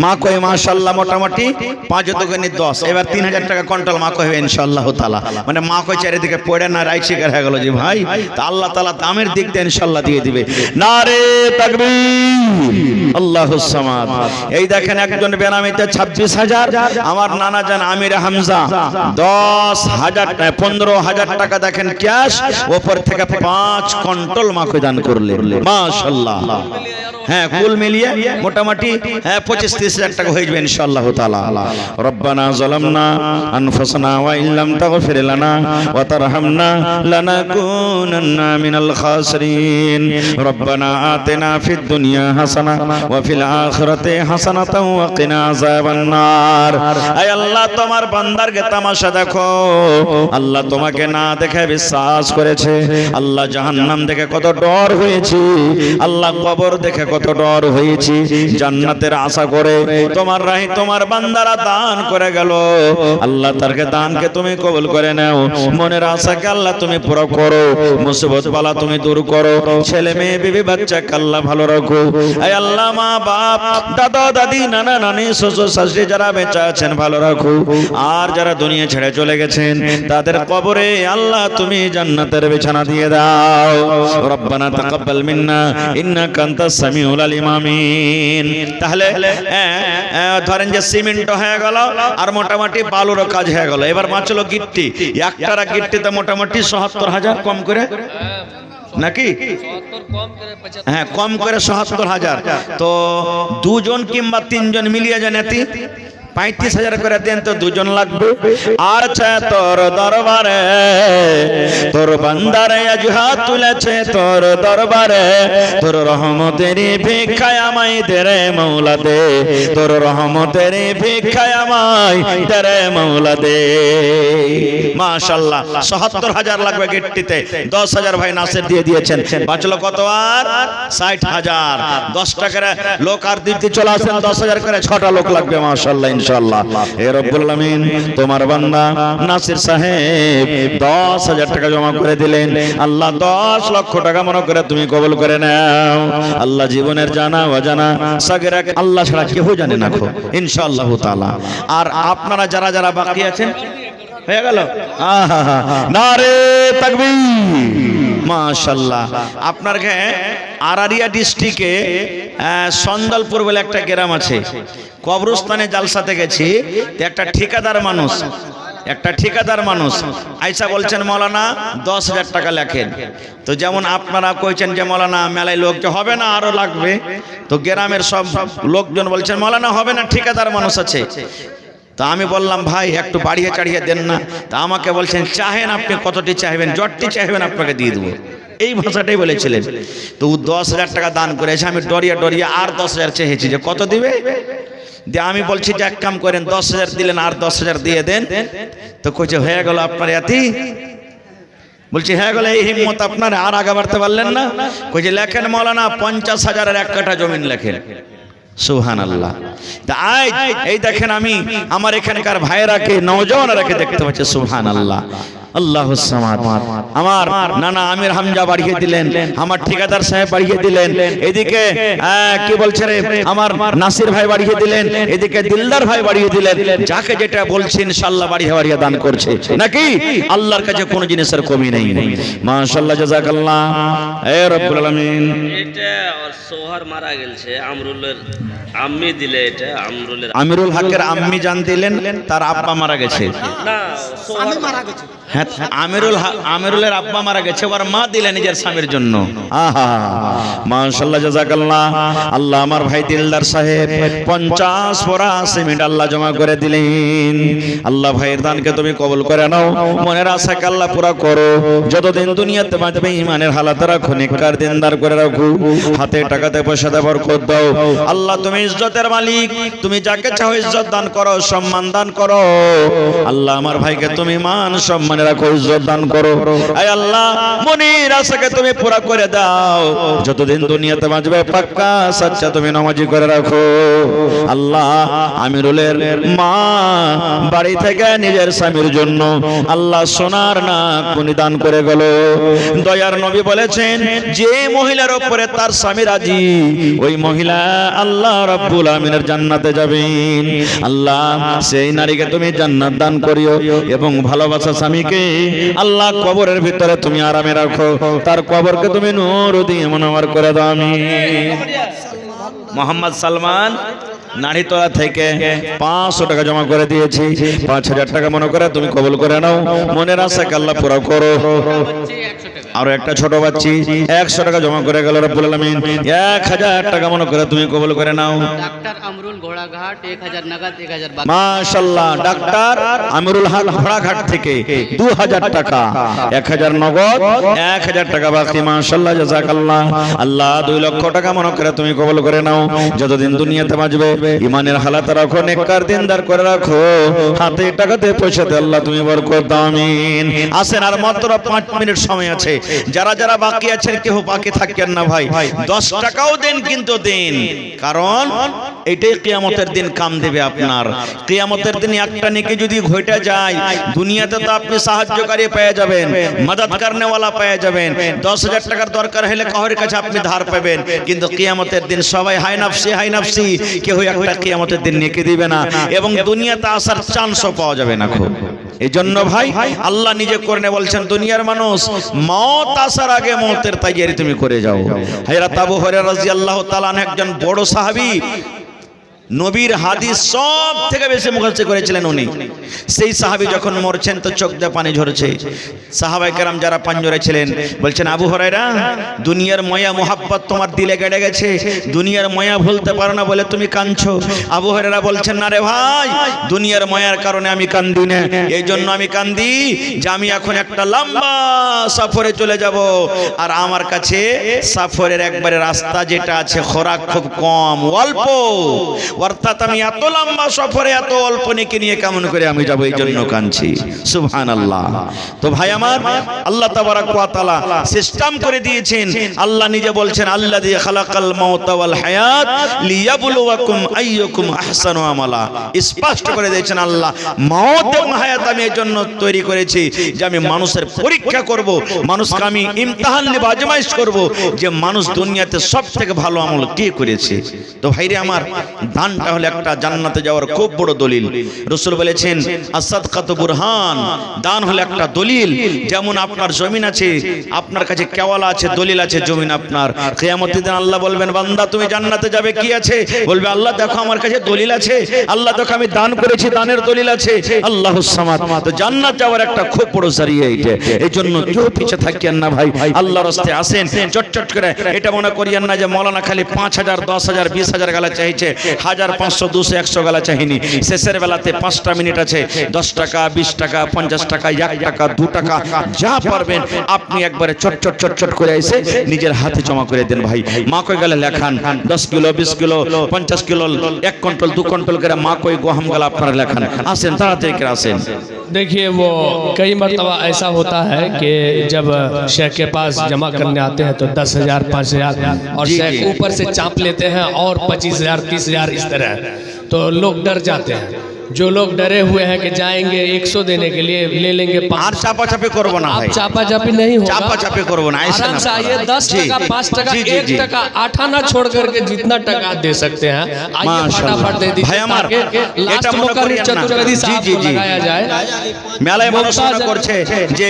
Speaker 1: মা কই মাশাআল্লাহ মোটামুটি 5 দুগুণে 10, এবার 3,000 টাকা কুইন্টাল মা কই হবে ইনশাআল্লাহ তাআলা। মানে মা কই চারিদিকে পড়ে না রাইট শিকার হয়ে গেল জি ভাই, তা আল্লাহ তাআলা দামের দিক দিয়ে ইনশাআল্লাহ দিয়ে দিবে। নারে তাকবীর, আল্লাহুস সামাদ। এই দেখেন একজন বেনামিতে 26,000, আমার নানা জান আমির হামজা 10,000 15,000 টাকা দেখেন ক্যাশ, উপর থেকে 5 কুইন্টাল মা কই দান করলে মাশাআল্লাহ। হ্যাঁ কুল মিলিয়ে মোটামুটি 25-30,000 টাকা হয়ে যাবে ইনশাআল্লাহ তাআলা। রব্বানা যালামনা আনফুসানা ওয়া ইল্লাম তাগফির লানা ওয়া তারহামনা লানাকুনান্না মিনাল খাসিরিন। রব্বানা আতিনা ফিদ দুনিয়া হাসানা ওয়া ফিল আখিরাতি হাসানাতাও ওয়া কিনা আযাবান নার। আয় আল্লাহ তোমার বান্দারকে তামাশা দেখো, আল্লাহ তোমাকে না দেখে বিশ্বাস করেছে, আল্লাহ জাহান্নাম দেখে কত ডর হয়েছে, আল্লাহ কবর দেখে কত ডর হয়েছে, জান্নাতের আশা করে তোমার রাহি তোমার বান্দারা দান করে গেল। আল্লাহ তারকে দানকে তুমি কবুল করে নাও, মনের আশাকে আল্লাহ তুমি পুরো করো, মুসিবত বালা তুমি দূর করো, ছেলে মেয়ে বিবি বাচ্চাকে আল্লাহ ভালো রাখো। আয় আল্লাহ মা বাপ দাদা দাদি নানা নানি শ্বশুর শাশুড়ি যারা বেঁচে আছেন ভালো রাখো, আর যারা দুনিয়া ছেড়ে চলে গেছেন তাদের কবরে আল্লাহ তুমি জান্নাতের বিছানা দিয়ে দাও। রব্বানা তাকাব্বাল মিন্না ইন্নাকা আনতাস সামিউল আলিম আমিন। তাহলে ধরেন যে সিমেন্ট হয়ে গেল আর মোটামুটি বালুরও কাজ হয়ে গেল, এবার বাঁচলো গিট্টি। একটারা গিট্টিতে মোটামুটি ৭০,000 কম করে নাকি, হ্যাঁ কম করে ৭০,000। তো দুজন কিংবা তিনজন মিলিয়ে যান 35,000 করে দেন তো দুজন লাগবে। আচ্ছা তোর দরবারে তোর বান্দারে আজ হাত তুলেছে, তোর দরবারে তোর রহমতের ভিক্ষায় আমায় দে রে মওলা দে, তোর রহমতের ভিক্ষায় আমায় দে রে মওলা দে। মাশাআল্লাহ ৭০,000 লাগবে গিট্টিতে, 10,000 ভাই নাসির দিয়ে দিয়েছেন, বাঁচলো কত আর 60,000। 10 টাকার লোক আর দিতে চলে আসেন 10,000 করে, 6টা লোক লাগবে মাশাআল্লাহ ইনশাআল্লাহ। হে রব্বুল আলামিন তোমার বান্দা নাসির সাহেব 10,000 টাকা জমা করে দিলেন, আল্লাহ 10 লক্ষ টাকা মনে করে তুমি কবুল করে নাও। আল্লাহ জীবনের জানা অজানা সাগেরা আল্লাহ ছাড়া কেউ জানে না ইনশাআল্লাহ তাআলা। আর আপনারা যারা যারা বাকি আছেন হয়ে গেল নারে তাকবীর মাশাআল্লাহ। আপনার আরারিয়া ডিস্ট্রিক্টে সন্দলপুর বলে একটা গ্রাম আছে, কবরস্থানে জালসাতে গেছি, একটা ঠিকাদার মানুষ আইসা বলছেন মৌলানা 10,000 টাকা লেখেন। তো যেমন আপনারা কইছেন যে মৌলানা মেলায় লোক যে হবে না আরো লাগবে, তো গ্রামের সব লোকজন বলছেন মৌলানা হবে না, ঠিকাদার মানুষ আছে। তা আমি বললাম ভাই একটু বাড়িয়ে চাড়িয়ে দেন না। তা আমাকে বলছেন চাহেন আপনি কতটি চাইবেন, যতটি চাইবেন আপনাকে দিয়ে দেবো, এই ভাষাটাই বলেছিলেন। তো 10,000 টাকা দান করেছে, আমি ডরিয়া ডরিয়া আর 10,000 চেয়েছি যে কত দিবে। দিয়ে আমি বলছি যে এক কাম করেন 10,000 দিলেন আর 10,000 দিয়ে দেন। তো কইছে হয়ে গেল আপনার এতি, বলছি হয়ে গেল এই হিম্মত আপনার, আর আগে বাড়তে পারলেন না। কইছে লেখেন মৌলানা 50,000-এর 1 কাঠা জমিন লেখেন। সুবহানাল্লাহ। তা এই দেখেন আমি আমার এখানকার ভাইরাকে নওজওয়ানরাকে দেখতে পাচ্ছি সুবহানাল্লাহ। আল্লাহুস সামাদ। আমার নানা আমির হামজা বাড়িয়ে দিলেন, আমার ঠিকাদার সাহেব বাড়িয়ে দিলেন, এদিকে কি বলছে রে আমার নাসির ভাই বাড়িয়ে দিলেন, এদিকে দিলদার ভাই বাড়িয়ে দিলেন। যাকে যেটা বলছি ইনশাআল্লাহ বাড়িয়ে বাড়িয়ে দান করছে নাকি, আল্লাহর কাছে কোনো জিনিসের কমি নেই। মাশাআল্লাহ জাযাকাল্লাহ। এ রব্বুল আলামিন
Speaker 4: এটা আর সোহার মারা গেছে, আমরুলের আম্মি দিলে, এটা
Speaker 1: আমিরুল হকের আম্মি জান দিলেন, তার আব্বা মারা গেছে
Speaker 4: না সোহার মারা গেছে।
Speaker 1: হ্যাঁ আমিরুলের আব্বা মারা গেছে, ওর মা দিলেন নিজের স্বামীর জন্য। আহা মাশাআল্লাহ জাযাকাল্লাহ। আল্লাহ আমার ভাই দিলদার সাহেব 50 পোরা সিমেন্ট আল্লাহ জমা করে দিলেন। আল্লাহ ভাইয়ের দানকে তুমি কবুল করে নাও, মনের আশাকে আল্লাহ পুরা করো, যতদিন দুনিয়াতে বাঁচবে ইমানের হালাতে রাখো, নেককার দিনদার করে রাখো, হাতে টাকাতে পয়সাতে বরকত দাও আল্লাহ। তুমি ইজ্জতের মালিক, তুমি যাকে চাও ইজ্জত দান করো, সম্মান দান করো আল্লাহ। আমার ভাইকে তুমি মান সম্মানে রাখো, ইজ্জত দান করো আয় আল্লাহ। মনের আশাকে তুমি পুরা করে দাও, যতদিন দুনিয়াতে বাঁচবে পাক্কা সাচ্চা তুমি নামাজি করে রাখো আল্লাহ। আমিরুলের মা বাড়ি থেকে নিজের স্বামীর জন্য আল্লাহ সোনার নাক মণি দান করে গেল। দয়ার নবী বলেছেন, যে মহিলার উপরে তার স্বামী রাজি, ওই মহিলা আল্লাহ রাব্বুল আমিনের জান্নাতে যাবেন। আল্লাহ সেই নারীকে তুমি জান্নাত দান করিও এবং ভালোবাসা স্বামীকে আল্লাহ কবরের ভিতরে তুমি আরামে রাখো, তার কবরকে তুমি নূর দিয়ে মুনাওয়ার করে দাও। আমিন। মোহাম্মদ সালমান নারীতলা থেকে 500 টাকা জমা করে দিয়েছি, 5000 টাকা মনে করে তুমি কবুল করে নাও, মনের আশাকে আল্লাহ পুরা করো। আর একটা ছোট বাচ্চি 100 টাকা জমা করে গেল, রব্বুল আলামিন 1000 টাকা মনে করে তুমি কবুল করে নাও।
Speaker 2: डॉक्टर अमरुल घोड़ाघाट 1000 नगद 1000
Speaker 1: মাশাআল্লাহ। ডাক্তার আমিরুল হক ঘোড়াঘাট থেকে 2000 টাকা, 1000 নগদ, 1000 টাকা বাকি। মাশাআল্লাহ, জাযাকাল্লাহ। আল্লাহ 2 লক্ষ টাকা মনে করে তুমি কবুল করে নাও, যতদিন দুনিয়াতে বাঁচবে ইমানের হালাত রাখো, নেককার দিনদার করে রাখো, হাতে টাকাতে পয়সাতে আল্লাহ তুমি বরকত দাও। আমিন। আসেন, আর মাত্র 5 মিনিট সময় আছে। যারা যারা বাকি আছেন কেউ বাকি থাকেন না ভাই, 10 টাকাও দেন, কিন্তু দেন, কারণ এটাই কিয়ামতের দিন কাম দেবে আপনার। কিয়ামতের দিন একটা নেকি যদি ঘটে যায়, দুনিয়াতে তো আপনি সাহায্যকারী পেয়ে যাবেন, মদদ করনেওয়ালা পেয়ে যাবেন, 10,000 টাকার দরকার হলে কারোর কাছে আপনি ধার পাবেন, কিন্তু কিয়ামতের দিন সবাই হাই নাফসি, কেউ একটা কিয়ামতের দিন নেকি দিবে না এবং দুনিয়াতে আসার চান্সও পাওয়া যাবে না। খুব এই জন্য ভাই আল্লাহ নিজে করে বলছেন, দুনিয়ার মানুষ মওত আসার আগে মওতের তৈয়ারি তুমি করে যাও। হযরত আবু হুরায়রা রাদিয়াল্লাহু তাআলা আনহু একজন বড় সাহাবী, নবীর হাদিস সব থেকে বেশি মুখস্থ করেছিলেন উনি। সেই সাহাবী যখন মরছেন তো চোখ দিয়ে পানি ঝরছে। সাহাবায়ে কেরাম যারা পাঞ্জরে ছিলেন বলছেন, আবু হুরায়রা, দুনিয়ার মায়া মোহাব্বত তোমার দিলে গেড়ে গেছে, দুনিয়ার মায়া ভুলতে পারো না বলে তুমি কাঁদছো। আবু হুরায়রা বলছেন, না রে ভাই, দুনিয়ার মায়ার কারণে আমি কান্দি না, এই জন্য আমি কান্দি যে আমি এখন একটা লম্বা সফরে চলে যাব, আর আমার কাছে সফরের একবারে রাস্তা যেটা আছে খোরাক খুব কম, অল্প, অর্থাৎ আমি এত লম্বা সফরে এত অল্প নেকি নিয়ে কেমন করে আমি যাব, এই জন্য কাঁদছি। সুবহানাল্লাহ। তো ভাই আমার, আল্লাহ তাবারাক ওয়া তাআলা সিস্টেম করে দিয়েছেন। আল্লাহ নিজে বলছেন, আল্লাযী খালাকাল মাউতা ওয়াল হায়াত লিয়াবলুয়াকুম আইয়ুকুম আহসানু আমালা। স্পষ্ট করে দিয়েছেন আল্লাহ, মওত এবং হায়াত আমি এর জন্য তৈরি করেছি যে আমি মানুষের পরীক্ষা করব, মানুষকে আমি ইমতিহান নেব, আজমাইশ করব যে মানুষ দুনিয়াতে সবথেকে ভালো আমল কি করেছে। তো ভাইরে আমার, দানটা হলো একটা জান্নাতে যাওয়ার খুব বড় দলিল। রাসূল বলেছেন, আস-সাদকাতু বুরহান, দান হলো একটা দলিল। যেমন আপনার জমিন আছে, আপনার কাছে কেওয়ালা আছে, দলিল আছে জমিন আপনার। কিয়ামতের দিন আল্লাহ বলবেন, বান্দা তুমি জান্নাতে যাবে, কি আছে? বলবে, আল্লাহ দেখো আমার কাছে দলিল আছে, আল্লাহ দেখো আমি দান করেছি, দানের দলিল আছে। আল্লাহুস সামাদ। তো জান্নাত যাওয়ার একটা খুব বড় জারিয়া এটা। এই জন্য কেউ পিছে থাকিয়েন না ভাই, আল্লাহর রাস্তায় আসেন, চটচট করে। এটা মনে করিয়েন না যে মাওলানা খালি 5,000, 10,000, 20,000 গালা চাইছে, 1000, 500, 200, 100 গালা চাহিনি। শেষের বেলাতে 5টা মিনিট আছে, 10 টাকা, 20 টাকা, 50 টাকা, 1 টাকা, 2 টাকা, যা পারবেন আপনি একবারে চটচট করে এসে নিজের হাতে জমা করে দেন ভাই। মা কই গেলে লেখান 10 kilo, 20 kilo, 50 kilo, 1 quintal, 2 quintal করে মা কই গহম গালা আপনারা লেখান। আসেন, তাড়াতাড়ি করে আসেন।
Speaker 3: देखिए, वो कई मरतबा ऐसा होता है कि जब शेख के पास जमा करने आते हैं तो 10,000, 5,000 और शेख ऊपर से चाप लेते हैं और 25,000, 30,000 इस तरह, तो लोग डर जाते हैं। जो लोग डरे हुए हैं कि जाएंगे 100 देने के लिए ले लेंगे 5।
Speaker 1: चापाचापी करबो ना भाई,
Speaker 3: चापाचापी नहीं होगा,
Speaker 1: चापाचापी करबो ना,
Speaker 3: आराम से आइए। 10 टका, 5 टका, 1 टका, 8 आना छोड़ करके जितना टका दे सकते हैं आइए, फटाफट दे दीजिए।
Speaker 1: भाई हमार
Speaker 3: लास्ट मौका चतुर्वेदी साहब को लगाया जाए।
Speaker 1: মেলায় মানুষ মনে করছে যে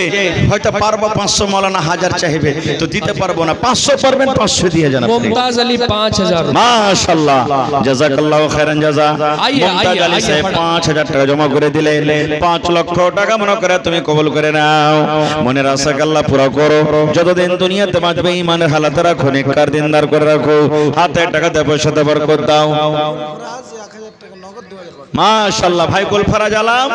Speaker 1: হয়তো পারবো 500, মাওলানা 1000 চাইবে তো দিতে পারবো না, 500 পারবেন, 500 দিয়ে যান।
Speaker 3: মুমতাজ আলী 5,000,
Speaker 1: মাশাআল্লাহ, জাযাকাল্লাহু খাইরান জাযা। মুমতাজ আলী সাহেব 5,000 টাকা জমা করে দিলেন। 5 লক্ষ টাকা মনে করে তুমি কবুল করে নাও, মনের আশাকে আল্লাহ পুরো করো। যতদিন দুনিয়াতে বাঁচবে ইমানের হালাতে রাখো, নেককার দিনদার করে রাখো, হাতে টাকাতে পয়সাতে বরকত দাও। মাশাআল্লাহ ভাই গুলফারাজ আলম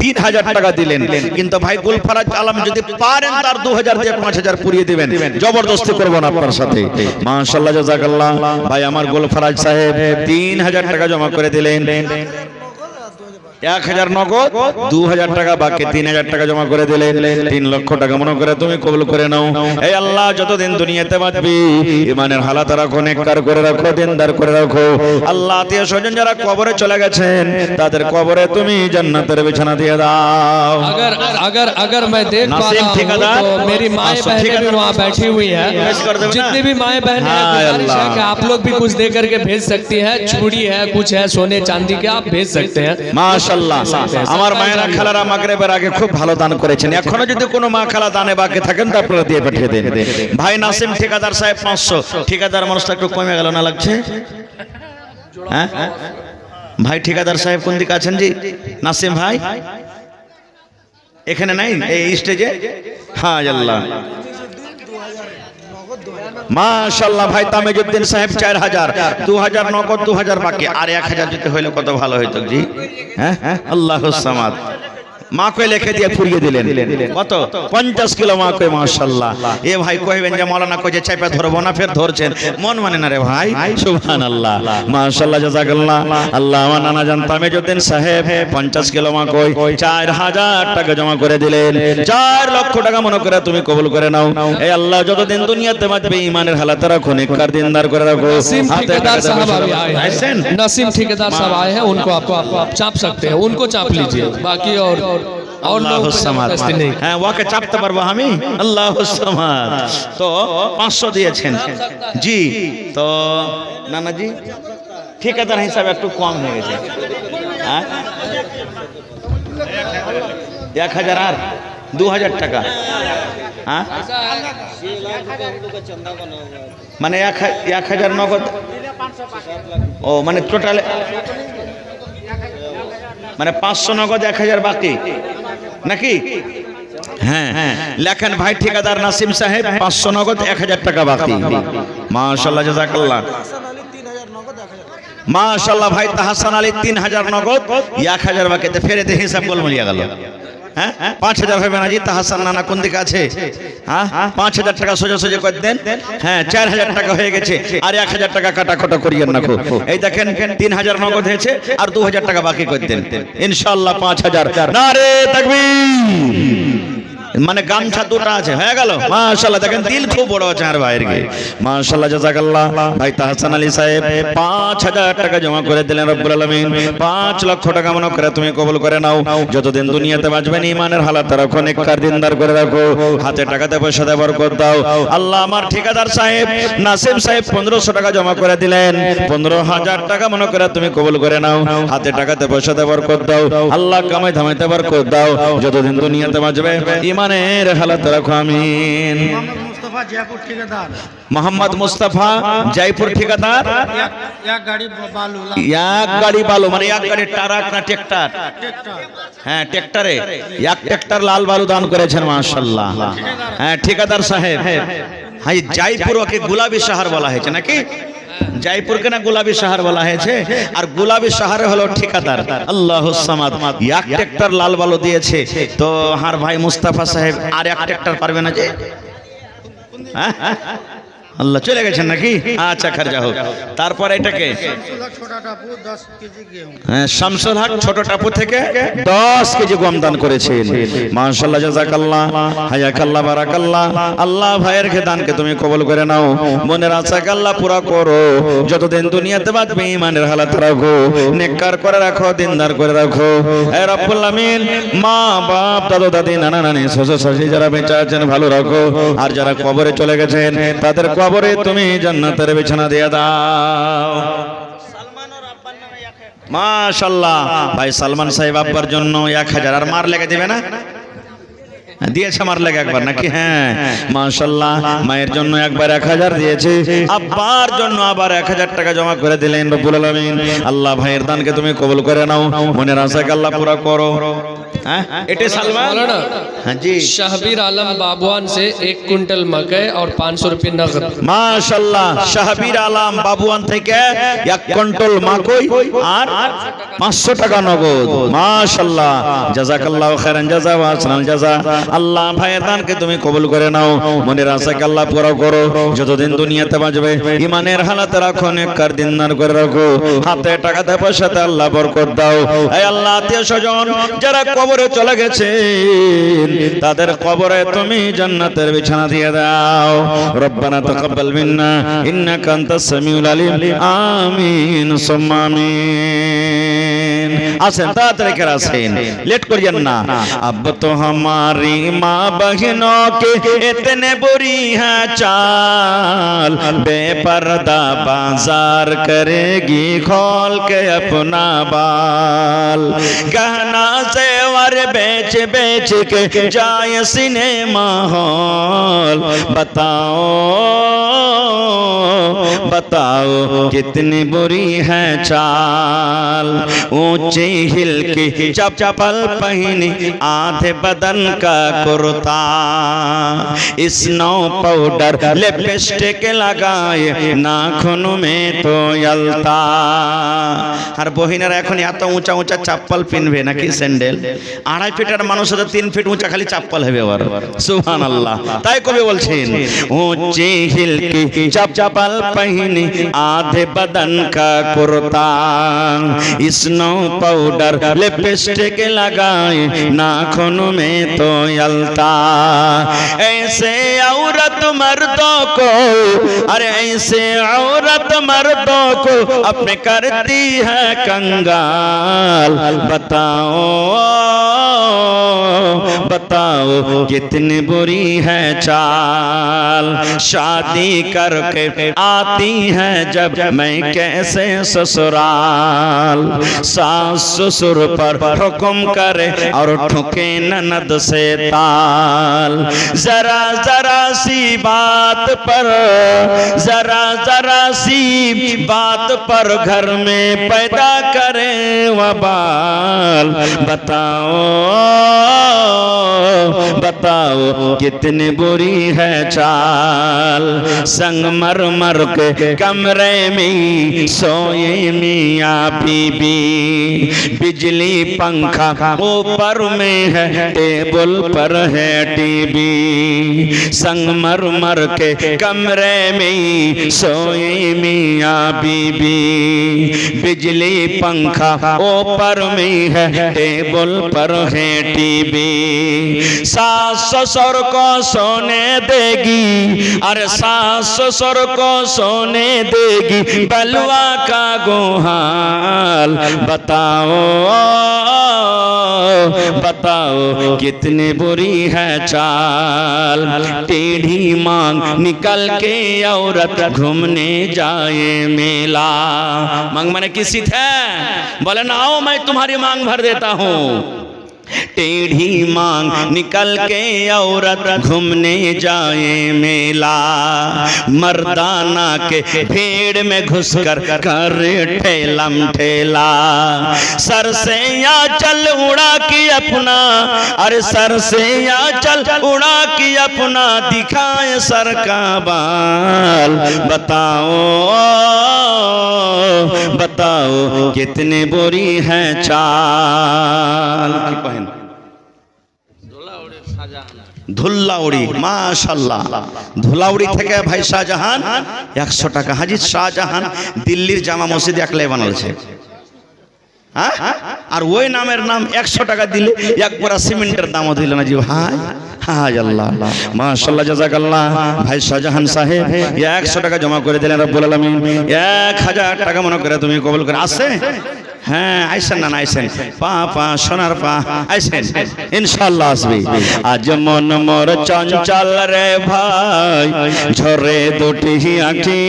Speaker 1: 3000 টাকা দিলেন, কিন্তু ভাই গুলফারাজ আলম যদি পারেন তার 2000 দিয়ে 5000 পুরিয়ে দিবেন, জবরদস্তি করব না আপনার সাথে। মাশাআল্লাহ জাযাকাল্লাহ। ভাই আমার গুলফারাজ সাহেব 3000 টাকা জমা করে দিলেন, 1000 নগদ, 2000 টাকা বাকি, 3000 টাকা জমা করে দিলেন, 3 লক্ষ টাকা মনে করে তুমি কবুল করে নাও। এই আল্লাহ যতদিন দুনিয়াতে বাঁচবি ইমানের হালাত রাখো, নেককার করে রাখো, দিনদার করে রাখো। আল্লাহ আত্মীয় স্বজন যারা কবরে চলে গেছেন তাদের কবরে তুমি জান্নাতের বিছানা দিয়ে দাও।
Speaker 3: अगर मैं देख पा
Speaker 1: नासिम
Speaker 3: रहा हूँ
Speaker 1: ठेकेदार,
Speaker 3: तो मेरी माएँ बहनें भी वहाँ बैठी हुई हैं, जितनी भी माएँ बहनें हैं,
Speaker 1: हाँ,
Speaker 3: गुजारिश है
Speaker 1: अल्लाह।
Speaker 3: कि आप लोग भी कुछ दे करके भेज सकती हैं, चूड़ी है, कुछ है सोने चांदी के, आप भेज सकते हैं।
Speaker 1: মাশাআল্লাহ। আমার মায়েরা খালারা মাগরিবের আগে খুব ভালো দান করেছেন, এখনো যদি কোনো মা খালা দানে বাকি থাকেন তো আপনারা দিয়ে পাঠিয়ে দেন। ভাই নাসিম ঠিকাদার সাহেব 500, ঠিকাদার মানুষটা একটু কমে গেল না লাগছে? হ্যাঁ ভাই ঠিকাদার সাহেব কোন দিকে আছেন জি? নাসিম ভাই এখানে নাই এই স্টেজে? হ্যাঁ আল্লাহ মাশাআল্লাহ। ভাই তামিজউদ্দিন সাহেব 4000, 2000 নগদ, 2000 বাকি, আর 1000 যদি হইলে কত ভালো হইতো জি। হ্যাঁ আল্লাহুস সামাদ। মা কই লিখে দিয়ে ফুরিয়ে দিলেন কত? 50 কিলো মা কই। মাশাআল্লাহ। এ ভাই কইবেন যে মাওলানা কই যে চাপা ধরবো না, ফের ধরছেন, মন মানে না রে ভাই। সুবহানাল্লাহ মাশাআল্লাহ জাযাকাল্লাহ। আল্লাহ আমার নানা জান তামিজউদ্দিন সাহেব 50 কিলো মা কই 4000 টাকা জমা করে দিলেন, 4 লক্ষ টাকা মনে করে তুমি কবুল করে নাও। এই আল্লাহ যতদিন দুনিয়াতে বাঁচবে ইমানের হালাত রাখো, নেককার দিনদার করে রাখো।
Speaker 3: नसीम ठेकेदार साहब अभी आए
Speaker 1: आइसन?
Speaker 3: हैं, नसीम ठेकेदार साहब आए हैं, उनको आप चाप सकते हैं, उनको चाप लीजिए, बाकी और लोग
Speaker 1: আল্লাহুস সামাদ।
Speaker 3: नहीं।
Speaker 1: হ্যাঁ ওকে চাপতে পারবো আমি। আল্লাহুস সামাদ। তো 500 দিয়েছেন জি, তো নানাজি ঠিকাদার হিসাবে একটু কম হয়ে গেছে। হ্যাঁ 1000 আর 2000 টাকা। হ্যাঁ মানে 1000 নগদ, ও মানে টোটাল মানে 500 নগদ, 1000 বাকি নাকি? হ্যাঁ লেখেন ভাই ঠিকাদার নাসিম সাহেব 500 নগদ, 1000 টাকা বাকি। মাশাআল্লাহ জাযাকাল্লাহ। মাশাআল্লাহ ভাই তাহসান আলী 3000 নগদ, 1000 বাকিতে ফেরেতে হিসাব গোল মিলিয়ে গেল। হ্যাঁ 5000 হবে না জি? তাহসান নানা কোন দিকে আছে? হ্যাঁ 5000 টাকা সোজা সোজা করে দেন। হ্যাঁ 4000 টাকা হয়ে গেছে, আর 1000 টাকা কাটাকটা করিয়েন না। এই দেখেন 3000 নগদ হয়েছে, আর 2000 টাকা বাকি করে দেন ইনশাআল্লাহ 5000। নারে তাকবীর। মানে গামছা দুটো আছে, হয়ে গেল। মাশাআল্লাহ দেখেন দিল খুব বড় আছে আর ভাইয়ের গে। মাশাআল্লাহ জাযাকাল্লাহ। ভাই তাহসান আলী সাহেব 5000 টাকা জমা করে দিলেন রব্বুল আলামিন। 5 লক্ষ টাকা মনে করে তুমি কবুল করে নাও। যতদিন দুনিয়াতে বাঁচবেন ইমানের হালাত রাখো, নেককার দিনদার করে রাখো, হাতে টাকাতে পয়সাতে বরকত দাও। আল্লাহ আমার ঠিকাদার সাহেব নাসিম সাহেব 1500 টাকা জমা করে দিলেন, 15000 টাকা মনে করে তুমি কবুল করে নাও, হাতে টাকাতে পয়সাতে বরকত দাও। আল্লাহ কামাই ধামাইতে বরকত দাও। যতদিন দুনিয়াতে বাঁচবে ইমানের হালাত রাখো, আমিন। মোহাম্মদ মুস্তাফা জয়পুর ঠিকাদার, এক গাড়ি বালু মানে এক গাড়ি ট্রাক না ট্রাক্টর? হ্যাঁ ট্রাক্টরে এক ট্রাক্টর লাল বালু দান করেছেন। মাশাআল্লাহ। হ্যাঁ ঠিকাদার সাহেব। হ্যাঁ জয়পুর ওকে গোলাপী শহর বলা হয়েছে নাকি? জয়পুরকে না গোলাপী শহর বলা হয়েছে, আর গোলাপী শহরে হলো ঠিকাদার। আল্লাহুস সামাদ। এক ট্রাক্টর লাল বালু দিয়েছে, তো হার ভাই মুস্তাফা সাহেব আর এক ট্রাক্টর পারবে না যে? হ্যাঁ আল্লাহ চলে গেছেন নাকি? আচ্ছা খারজা হোক। তারপর এটাকে শামসুল হক ছোট টাপু থেকে 10 কেজি গম দান করেছেন। মাশাআল্লাহ জাযাকাল্লাহ, হায়াকাল্লাহ, বারাকাল্লাহ। আল্লাহ ভাইয়ের দানকে তুমি কবুল করে নাও, মনের আশাকে আল্লাহ পুরা করো। যতদিন দুনিয়াতে বাঁচবে ইমানের হালাত রাখো, নেককার করে রাখো, দিনদার করে রাখো। হে রব্বুল আমিন। মা বাপ দাদা দাদি নানা নানি শ্বশুর শাশুড়ি যারা বেঁচে আছেন ভালো রাখো, আর যারা কবরে চলে গেছেন তাদের কবরে তুমি জান্নাতের বিছানা দিয়ে দাও। মাশাআল্লাহ। ভাই সালমান সাহেব আব্বার জন্য 1000, আর মার লেগে দিবে না? দিয়েছে আমার লেগে একবার নাকি? হ্যাঁ মাশাআল্লাহ, মায়ের জন্য একবার 1000 দিয়েছে, আব্বার জন্য আবার 1000 টাকা জমা করে দিলেন রব্বুল আলামিন। আল্লাহ ভাইয়ের দানকে তুমি কবুল করে নাও, মনের আশাকে আল্লাহ পুরা করো। হ্যাঁ এটা সালমান
Speaker 3: मौलाना
Speaker 1: হ্যাঁ জি
Speaker 3: शाहबीर आलम बाबुआन से 1 कुंटल मकई और 500 रुपये नगद।
Speaker 1: মাশাআল্লাহ, শাহবীর আলম বাবুয়ান থেকে 1 কুইন্টাল মাকই আর 500 টাকা নগদ। মাশাআল্লাহ, জাযাকাল্লাহু খাইরান জাযা ওয়া আহসানাল জাযা। আল্লাহ ভাইয়ের দানকে তুমি কবুল করে নাও, মনের আশাকে আল্লাহ পুরা করো। যতদিন দুনিয়াতে বাঁচবে ঈমানের হালাতে রাখো, নেককার দিনদার করে রাখো, হাতে টাকাতে পয়সাতে আল্লাহ বরকত দাও। এই আল্লাহ আত্মীয় স্বজন যারা কবরে চলে গেছে তাদের কবরে তুমি জান্নাতের বিছানা দিয়ে দাও। রব্বানা তাকাব্বাল মিন্না ইন্নাকা আনতাস সামিউল আলিম। আমিন সুম্মা আমিন। আসেন তাড়াতাড়ি করে আসেন, লেট করিয়েন না। अब तो हमारी माँ बहनों के इतने बुरी है चाल, बेपर्दा बाजार करेगी खोल के अपना बाल, गहना जेवर बेच बेच के जाए सिनेमा हॉल। बताओ बताओ कितनी बुरी है चाल, ऊंची हिल की चप्पल पहनी आधे बदन का कुर्ता, स्नो पाउडर लिपस्टिक लगाए नाखून में तो यलता। আর বহিনারা এখন এত উঁচা উঁচা চাপ্পল পিনবে নাকি স্যান্ডেল, 2.5 ফিটের মানুষের 3 ফিট উঁচা খালি চাপ্পল হবে ওর। সুবহানাল্লাহ, তাই কবি বলছেন ऊंची हिल की चप्पल पहनी आधे बदन का कुर्ता, स्नो पाउडर लिपस्टिक लगाए नाखून में तो यलता। ऐसे औरत मर्दों को, अरे ऐसे औरत मर्दों को अपने करती है कंगाल। बताओ बताओ कितनी बुरी है चाल, शादी करके आती है जब मैं कैसे ससुराल, सास ससुर पर हुक्म करे और ठुके ननद से ताल। जरा जरा सी बात पर, जरा जरा सी बात पर घर में पैदा करे वबाल। बताओ बताओ कितनी बुरी है चाल, संगमरमर के कमरे में सोए मियाँ बीबी, बिजली पंखा ऊपर में है टेबल पर है टीवी, संगमरमर के कमरे में सोए मियाँ बीबी, बिजली पंखा ऊपर में है टेबल पर है टीवी। सास ससुर को सोने देगी, अरे सास ससुर को सोने देगी बलवा का गोहाल। बताओ बताओ कितनी बुरी है चाल, टेढ़ी मांग निकल के औरत घूमने जाए मेला। मांग माने किसी थे, बोले ना आओ मैं तुम्हारी मांग भर देता हूँ। टेढ़ी मांग निकल के औरत घूमने जाए मेला, मर्दाना के भीड़ में घुसकर कर ठेलम ठेला। सर से या चल उड़ा की अपना, अरे सर से या चल उड़ा की अपना दिखाए सर का बाल। बताओ बताओ कितनी बुरी है चाल। ধুল্লাউড়ি মাশাআল্লাহ, ধুলাউড়ি থেকে ভাই শাহজাহান 100 টাকা। হাজি শাহজাহান দিল্লির জামা মসজিদ একলাই বানালছে, হ্যাঁ, আর ওই নামের নাম 100 টাকা দিলে এক বড়া সিমেন্টের দামও দিল না জি ভাই। হায় আল্লাহ, মাশাআল্লাহ, জাযাকাল্লাহ। ভাই শাহজাহান সাহেব 100 টাকা জমা করে দিলেন রব্বুল আলামিন। 1000 টাকা মনে করে তুমি কবুল করে। আছে হ্যাঁ, আইসেন না আইসেন, পা পা সোনার পা আইসেন, ইনশাআল্লাহ আসবি। আজ মন মোর চঞ্চল রে ভাই, ঝরে দুটি আঁখি।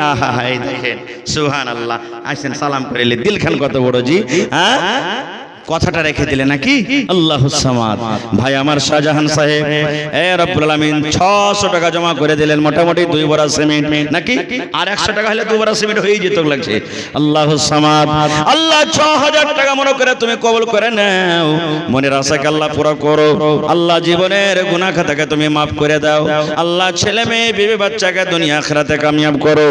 Speaker 1: আহাই দেখেন সুবহানাল্লাহ। আইসেন সালাম করিলে দিলখান কত বড় জি। হ্যাঁ কথাটা রেখে দিলে নাকি আল্লাহুস সামাদ। ভাই আমার শাহজাহান সাহেব এ রব্বুল আলামিন 600 টাকা জমা করে দিলেন, মোটামুটি 2 বড়া সিমেন্ট নাকি, আর 100 টাকা হলে 2 বড়া সিমেন্ট হয়ে যেত লাগছে। আল্লাহুস সামাদ। আল্লাহ 6000 টাকা মনে করে তুমি কবুল করে নাও, মনের আশাকে আল্লাহ পুরো করো। আল্লাহ জীবনের গুনাহ খাতাকে তুমি মাফ করে দাও। আল্লাহ ছেলে মেয়ে বিবি বাচ্চাকে দুনিয়া আখিরাতে কামিয়াব করো।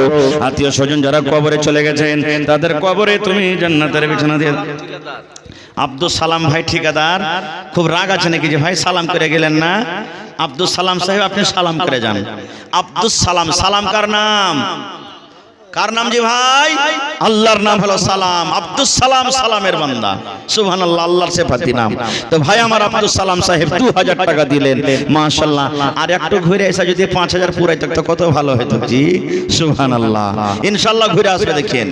Speaker 1: আত্মীয় স্বজন যারা কবরে চলে গেছেন তাদের কবরে তুমি জান্নাতের বিছানা দিয়ে দাও। আব্দুল সালাম ভাই ঠিকাদার খুব রাগ আছে নাকি যে ভাই সালাম করে গেলেন না? আব্দুল সালাম সাহেব আপনি সালাম করে যান। আব্দুল সালাম, সালাম কার নাম? কার নাম জি ভাই? আল্লাহর নাম হলো সালাম। আব্দুল সালাম সালামের বান্দা, সুবহানাল্লাহ, আল্লাহর সিফাতি নাম। তো ভাই আমার আব্দুল সালাম সাহেব 2000 টাকা দিলেন, মাশাআল্লাহ। আর একটু ঘুরে এসে যদি 5000 পুরাইতো তো কত ভালো হতো জি, সুবহানাল্লাহ। ইনশাআল্লাহ ঘুরে আসবে দেখেন,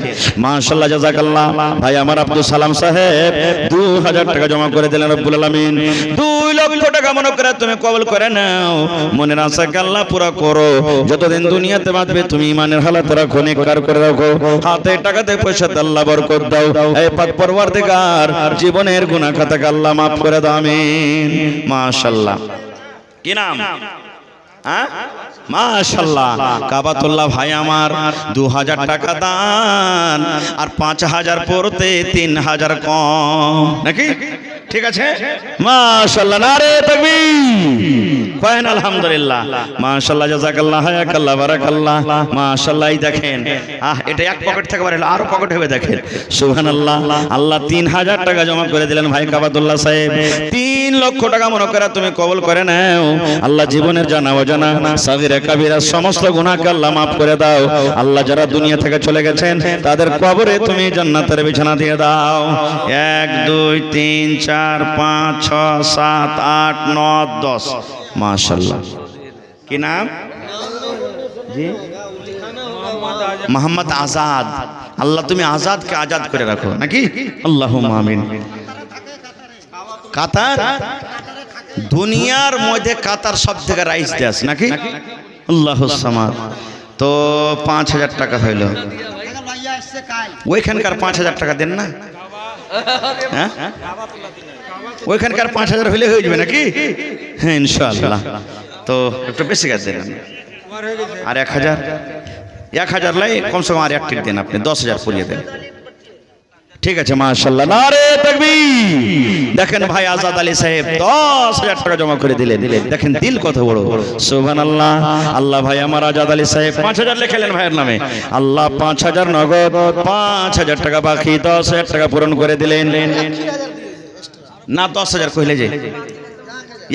Speaker 1: মাশাআল্লাহ, জাযাকাল্লাহ। ভাই আমার আব্দুল সালাম সাহেব 2000 টাকা জমা করে দিলেন রব্বুল আলামিন। 2 লক্ষ টাকা মনে করে তুমি কবুল করে নাও, মনের আশাকে আল্লাহ পুরো করো। যতদিন দুনিয়াতে বাঁচবে তুমি ইমানের হালাত রাখো, করে রাখো, হাতে টাকাতে পয়সাতে আল্লাহ বরকত দাও। এই পাক পরওয়ারদিগার জীবনের গুনাহ খাতাকে আল্লাহ maaf করে দাও, আমিন। মাশাআল্লাহ। কি নাম? হ্যাঁ, মাশাআল্লাহ। কাবাতুল্লাহ ভাই আমার 2000 টাকা দান, আর 5000 পড়তে 3000 কম নাকি? ঠিক আছে, মাশাআল্লাহ, নারে তাকবীর, কয়েন আলহামদুলিল্লাহ, মাশাআল্লাহ, জাযাকাল্লাহ, হায়াকাল্লাহ, বারাকাল্লাহ, মাশাআল্লাহ। এই দেখেন, এটা এক পকেট থেকে বাড়ালে আরো পকেট হবে, দেখেন, সুবহানাল্লাহ। আল্লাহ 3000 টাকা জমা করে দিলেন ভাই কাবাতুল্লাহ সাহেব। 3 লক্ষ টাকা মনে করে তুমি কবুল করে নাও। আল্লাহ জীবনের জানা অজানা সাগীরা কাবীরা সমস্ত গুনাহকে আল্লাহ maaf করে দাও। আল্লাহ যারা দুনিয়া থেকে চলে গেছেন তাদের কবরে তুমি জান্নাতের বিছানা দিয়ে দাও। 1 2 3 4 5 6 7 8 9 10, মাশাআল্লাহ। কি নাম জি? মোহাম্মদ আজাদ। আল্লাহ তুমি আজাদকে আজাদ করে রাখো নাকি, আল্লাহুম্মা আমিন। কাতার, দুনিয়ার মধ্যে কাতার সব থেকে রাইস দেশ নাকি, আল্লাহুস সামাদ। তো 5000 টাকা হইল, ওইখানকার 5000 টাকা দেন না? হ্যাঁ, ওইখানকার 5000 হইলে হয়ে যাবে নাকি? হ্যাঁ, ইনশাআল্লাহ। তো একটু বেশি গাছ দেন, আর 1000 লাই কমসে কম আর এক টিক দেন, আপনি 10000 পুড়িয়ে দেন, ঠিক আছে, মাশাআল্লাহ, নারে তাকবীর। দেখেন ভাই আজাদ আলী সাহেব 10000 টাকা জমা করে দিলেন, দেখেন দিল কত বড়, সুবহানাল্লাহ। আল্লাহ ভাই আমার আজাদ আলী সাহেব 5000 লিখলেন ভাইয়ের নামে, আল্লাহ 5000 নগদ, 5000 টাকা বাকি, 10000 টাকা পূরণ করে দিলেন। না 10000 কইলে যে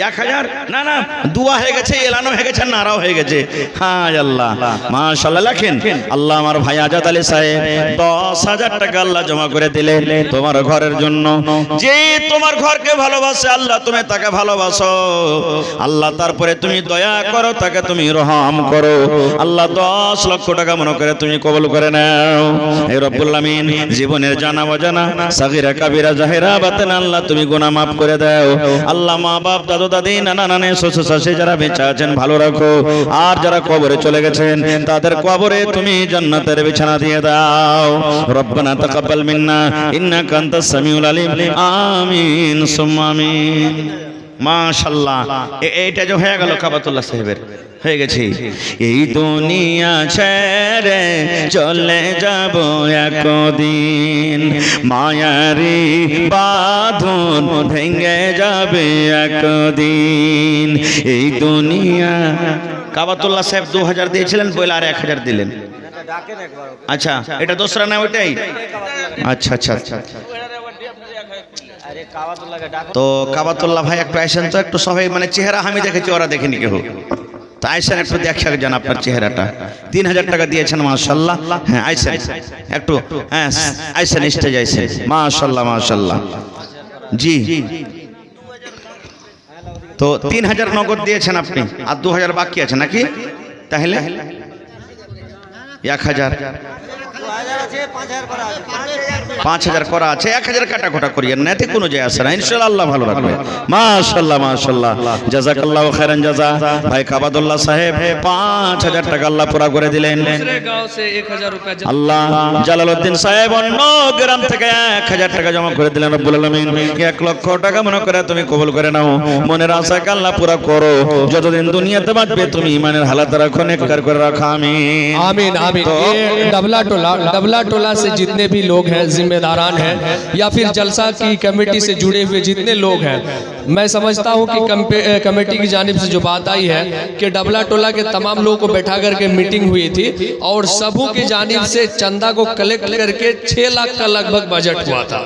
Speaker 1: 1000, না না, দোয়া হয়ে গেছে, এলানো হয়ে গেছে, নারাও হয়ে গেছে। হ্যাঁ আল্লাহ, মাশাআল্লাহ। লেখেন আল্লাহ আমার ভাই আজাদ আলী সাহেব 10000 টাকা আল্লাহ জমা করে দিলেন তোমার ঘরের জন্য। যে তোমার ঘরকে ভালোবাসে আল্লাহ তুমি তাকে ভালোবাসো, আল্লাহ তারপরে তুমি দয়া করো, তাকে তুমি রহম করো। আল্লাহ 10 লক্ষ টাকা মনে করে তুমি কবুল করে নাও। হে রব্বুল আমিন, জীবনের জানা অজানা সাগীরা কাবীরা জাহেরা বাতেনা আল্লাহ তুমি গুনাহ maaf করে দাও। আল্লাহ মা বাপ দাদু দাদি নানা নানি শ্বশুর শাশুড়ি যারা বেঁচে আছেন ভালো রাখো, আর যারা কবরে চলে গেছেন তাদের কবরে তুমি জান্নাতের বিছানা দিয়ে দাও। রব্বানা তাকাব্বাল মিন্না ইন্নাকা আনতাস সামিউল আলিম, আমিন সুম্মা আমিন। মাশাআল্লাহ। এইটা যে হয়ে গেল কাবাতুল্লাহ সাহেবের হয়ে গেছে। এই দুনিয়া ছেড়ে চলে যাব একদিন, মায়ারি বাঁধন ভেঙে যাবে একদিন। এই দুনিয়া, কাবাতুল্লাহ সাহেব 2000 দিয়েছিলেন, বলে আর 1000 দিলেন। আচ্ছা, এটা দোসরা না ওইটাই? আচ্ছা আচ্ছা আচ্ছা। তো কাবাতুল্লাহ ভাই একটু আইসেন তো, একটু সবাই, মানে চেহারা আমি দেখেছি, ওরা দেখেনি কেউ, তো আইসেন একটু দেখা যান আপনার চেহারাটা। 3000 টাকা দিয়েছেন, মাশাআল্লাহ। হ্যাঁ আইসেন একটু, হ্যাঁ আইসেন, স্টেজ আইসেন, মাশাআল্লাহ মাশাআল্লাহ। জি, তো 3000 নগদ দিয়েছেন আপনি, আর 2000 বাকি আছে নাকি? তাহলে 1000, 5,000 করা আছে, 1,000 কাটাকোটা করিয়েন না, এতে কোনো যায় আসে না, ইনশাআল্লাহ আল্লাহ ভালো রাখবে। মাশাআল্লাহ মাশাআল্লাহ, জাযাকাল্লাহু খাইরান জাযা। ভাই কাবাদুল্লাহ সাহেব 5,000 টাকা আল্লাহ পুরা করে দিলেন।
Speaker 3: दूसरे गांव से 1,000 रुपया
Speaker 1: আল্লাহ জালালউদ্দিন সাহেব অন্য গ্রাম থেকে 1,000 টাকা জমা করে দিলেন। রব্বুল আলামিন 1 লক্ষ টাকা মনে করে তুমি কবুল করে নাও, মনের আশাকে আল্লাহ পুরা করো, যতদিন দুনিয়াতে বাঁচবে তুমি ঈমানের হালাত রাখো, নেককার করে রাখো, আমিন
Speaker 3: आमीन आमीन। ये डबला टोला से जितने भी लोग हैं, जिम्मेदारान हैं या फिर जलसा की कमेटी से जुड़े हुए जितने लोग हैं, मैं समझता हूं कि कमेटी की जानिब से जो बात आई है कि डबला टोला के तमाम लोगों को बैठा करके मीटिंग हुई थी और सबों की जानिब से चंदा को कलेक्ट करके 6 लाख का लगभग बजट हुआ था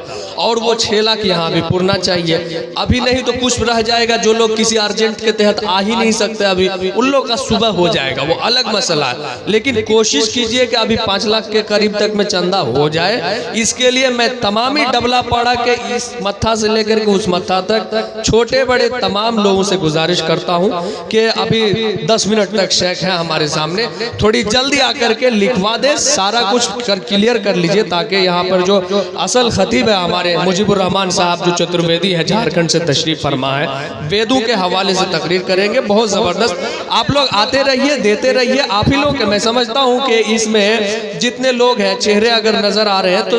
Speaker 3: और वो 6 लाख यहाँ भी पूरना चाहिए। अभी नहीं तो कुछ रह जाएगा, जो लोग किसी अर्जेंट के तहत आ ही नहीं सकते अभी, उन लोग का सुबह हो जाएगा, वो अलग मसला है। लेकिन कोशिश कीजिए कि अभी 5 लाख के करीब तक में चंदा हो जाए। इसके लिए मैं तमामी डबला पाड़ा के इस मत्था से लेकर के उस मत्था तक छोटे बड़े तमाम लोगों से गुजारिश करता हूं कि अभी 10 मिनट तक शेख है हमारे सामने, थोड़ी जल्दी आकर के लिखवा दे, सारा कुछ क्लियर कर लीजिए, ताकि यहाँ पर जो असल खतीब है हमारे मुजीबुर रहमान साहब जो चतुर्वेदी है, झारखंड से तशरीफ फरमा है, वेदों के हवाले से तकरीर करेंगे, बहुत ज़बरदस्त। आप लोग आते रहिए, देते रहिए, आप ही लोग, मैं समझता हूँ कि इसमें जितने लोग हैं, चेहरे अगर नजर आ रहे हैं तो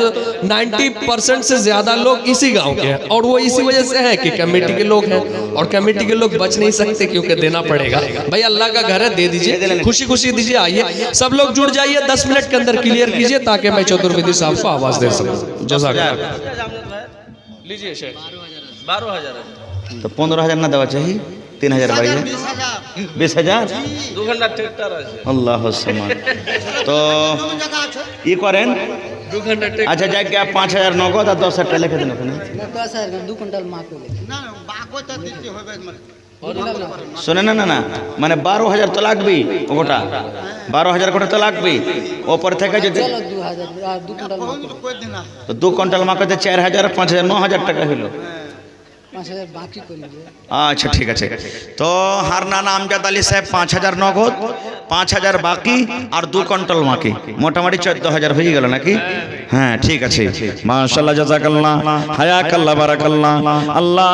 Speaker 3: 90% से ज्यादा लोग इसी गांव के हैं, और वो इसी वजह से है कि कमेटी के लोग हैं, और कमेटी के लोग बच नहीं सकते क्योंकि देना पड़ेगा। भाई अल्लाह का घर है, दे दीजिए, खुशी खुशी दीजिए। आइए सब लोग जुड़ जाइए, 10 मिनट के अंदर क्लियर कीजिए ताकि मैं चतुर्वेदी साहब को आवाज दे सकूं। जज़ाकल्लाह। लीजिए शेख।
Speaker 4: 12,000
Speaker 1: তো 15,000 না দেওয়া চাই, 3,000 বাড়িয়ে 20,000।
Speaker 4: 2 ঘন্টা ট্রেক্টর আছে।
Speaker 1: আল্লাহ সামান। তো ই করেন,
Speaker 3: 2 घंटा
Speaker 1: আচ্ছা যাই 5,000 নগদ আর 10,000 টাকা লিখে দেন ওখানে।
Speaker 5: 2 কুইন্টাল মাকো
Speaker 1: শোনে না না না, মানে 12,000 তো লাগবেই, ওটা 12,000 কোটা তো লাগবেই, ওপর থেকে যদি
Speaker 5: 2 কুইন্টাল
Speaker 1: তো 2 কুইন্টাল মাকাতে 4,000 5,000 9,000 টাকা হলো।
Speaker 5: 5,000 বাকি করে নেবে।
Speaker 1: আচ্ছা ঠিক আছে। তো হারনানা আমজাদ আলী সাহেব 5,000 নগদ, 5,000 বাকি আর 2 কুইন্টাল মাকি, মোটামুটি 14,000 হয়ে গেল নাকি? হ্যাঁ ঠিক আছে। মাশাআল্লাহ, জাযাকাল্লাহ, হায়াকাল্লাহ, বারাকাল্লাহ। আল্লাহ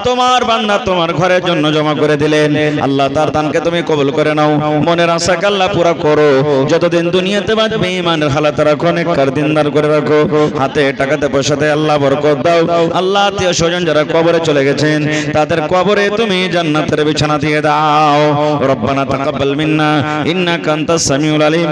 Speaker 1: তোমার বান্দা তোমার ঘরের জন্য জমা করে দিলেন, আল্লাহ তার দানকে তুমি কবুল করে নাও, মনের আশাকে আল্লাহ পুরা করো, যতদিন দুনিয়াতে বাঁচবে ঈমানের হালাত রাখো, নেককার দিনদার করে রাখো, হাতে টাকাতে পয়সাতে আল্লাহ বরকত দাও। আল্লাহ আত্মীয় স্বজন যারা কবরে চলে গেছেন তাদের কবরে তুমি জান্নাতের বিছানা দিয়ে দাও। রব্বানা তাকাব্বাল মিন্না ইন্নাকা আনতাস সামিউল আলিম,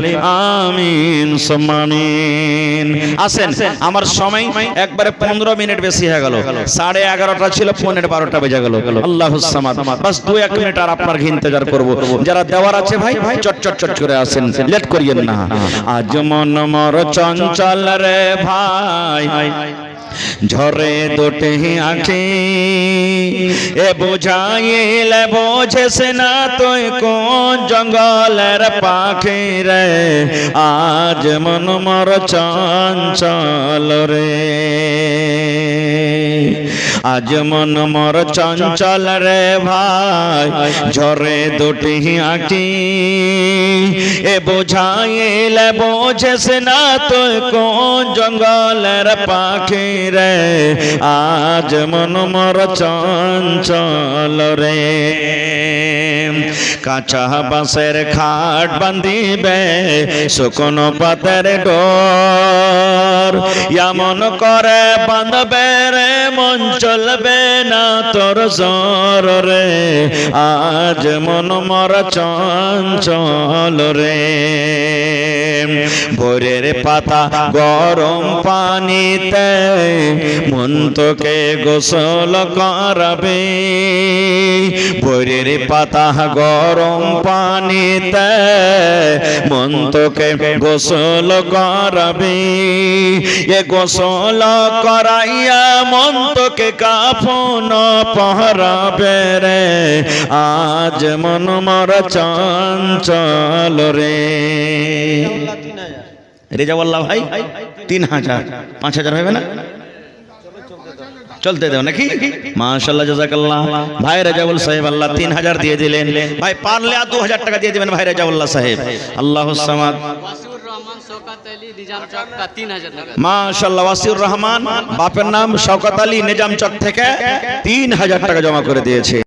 Speaker 1: আমিন সুম্মা আমিন। আসেন, আমার সময় একবারে 15 মিনিট বেশি হয়ে গেল, 11:30টা ছিল, 12:15 বেজে গেল। আল্লাহুস সামাদ, বাস 2-1 মিনিট আর আপনার ইন্তজার করব। যারা দেওয়ার আছে ভাই চট চট চট করে আসেন, লেট করিয়েন না। আজ মন মর চঞ্চল রে ভাই, ঝরে দুটি আঁখি, এ বুঝাইলে বোঝেস না তুই কোন জঙ্গলের পাখি রে, আজ মন মর চঞ্চল রে, আজ মন মর চঞ্চল রে ভাই, ঝরে দুটি আঁখি, এ বুঝাইলে বোঝেস না তুই কোন জঙ্গলের পাখি রে, আজ মন মর চঞ্চল রে। কাঁচা বাঁশের খাট বান্ধিবে শুকনো পাতের ডোর, এমন করে বাঁধবে রে মন চলবে না তোর জোর রে, আজ মন মর চঞ্চল রে। ভোরের পাতা গরম পানিতে মন তোকে গোসল করাবে, ভোরের পাতা গরম পানিতে মন তোকে গোসল করাবে, এ গোসল করাইয়া মন তোকে কাফন পহরাবে রে, আজ মন মর চঞ্চল রে। রেজাউল্লাহ ভাই 3,000, 5,000 হবে না? চলতে দেও নাকি? মাশাআল্লাহ, জাযাকাল্লাহ। ভাই রেজাউল সাহেব আল্লাহ 3,000 দিয়ে দিলেন। ভাই পারলে আর 2,000 টাকা দিয়ে দিবেন ভাই রেজাউল্লাহ সাহেব। আল্লাহুস সামাদ।
Speaker 2: रहमान शौकत अली निजाम चौक का 3000 नगद।
Speaker 1: মাশাআল্লাহ, ওয়াসিউর রহমান বাপের নাম শওকত আলী নিজাম চক থেকে 3000 টাকা জমা করে দিয়েছে।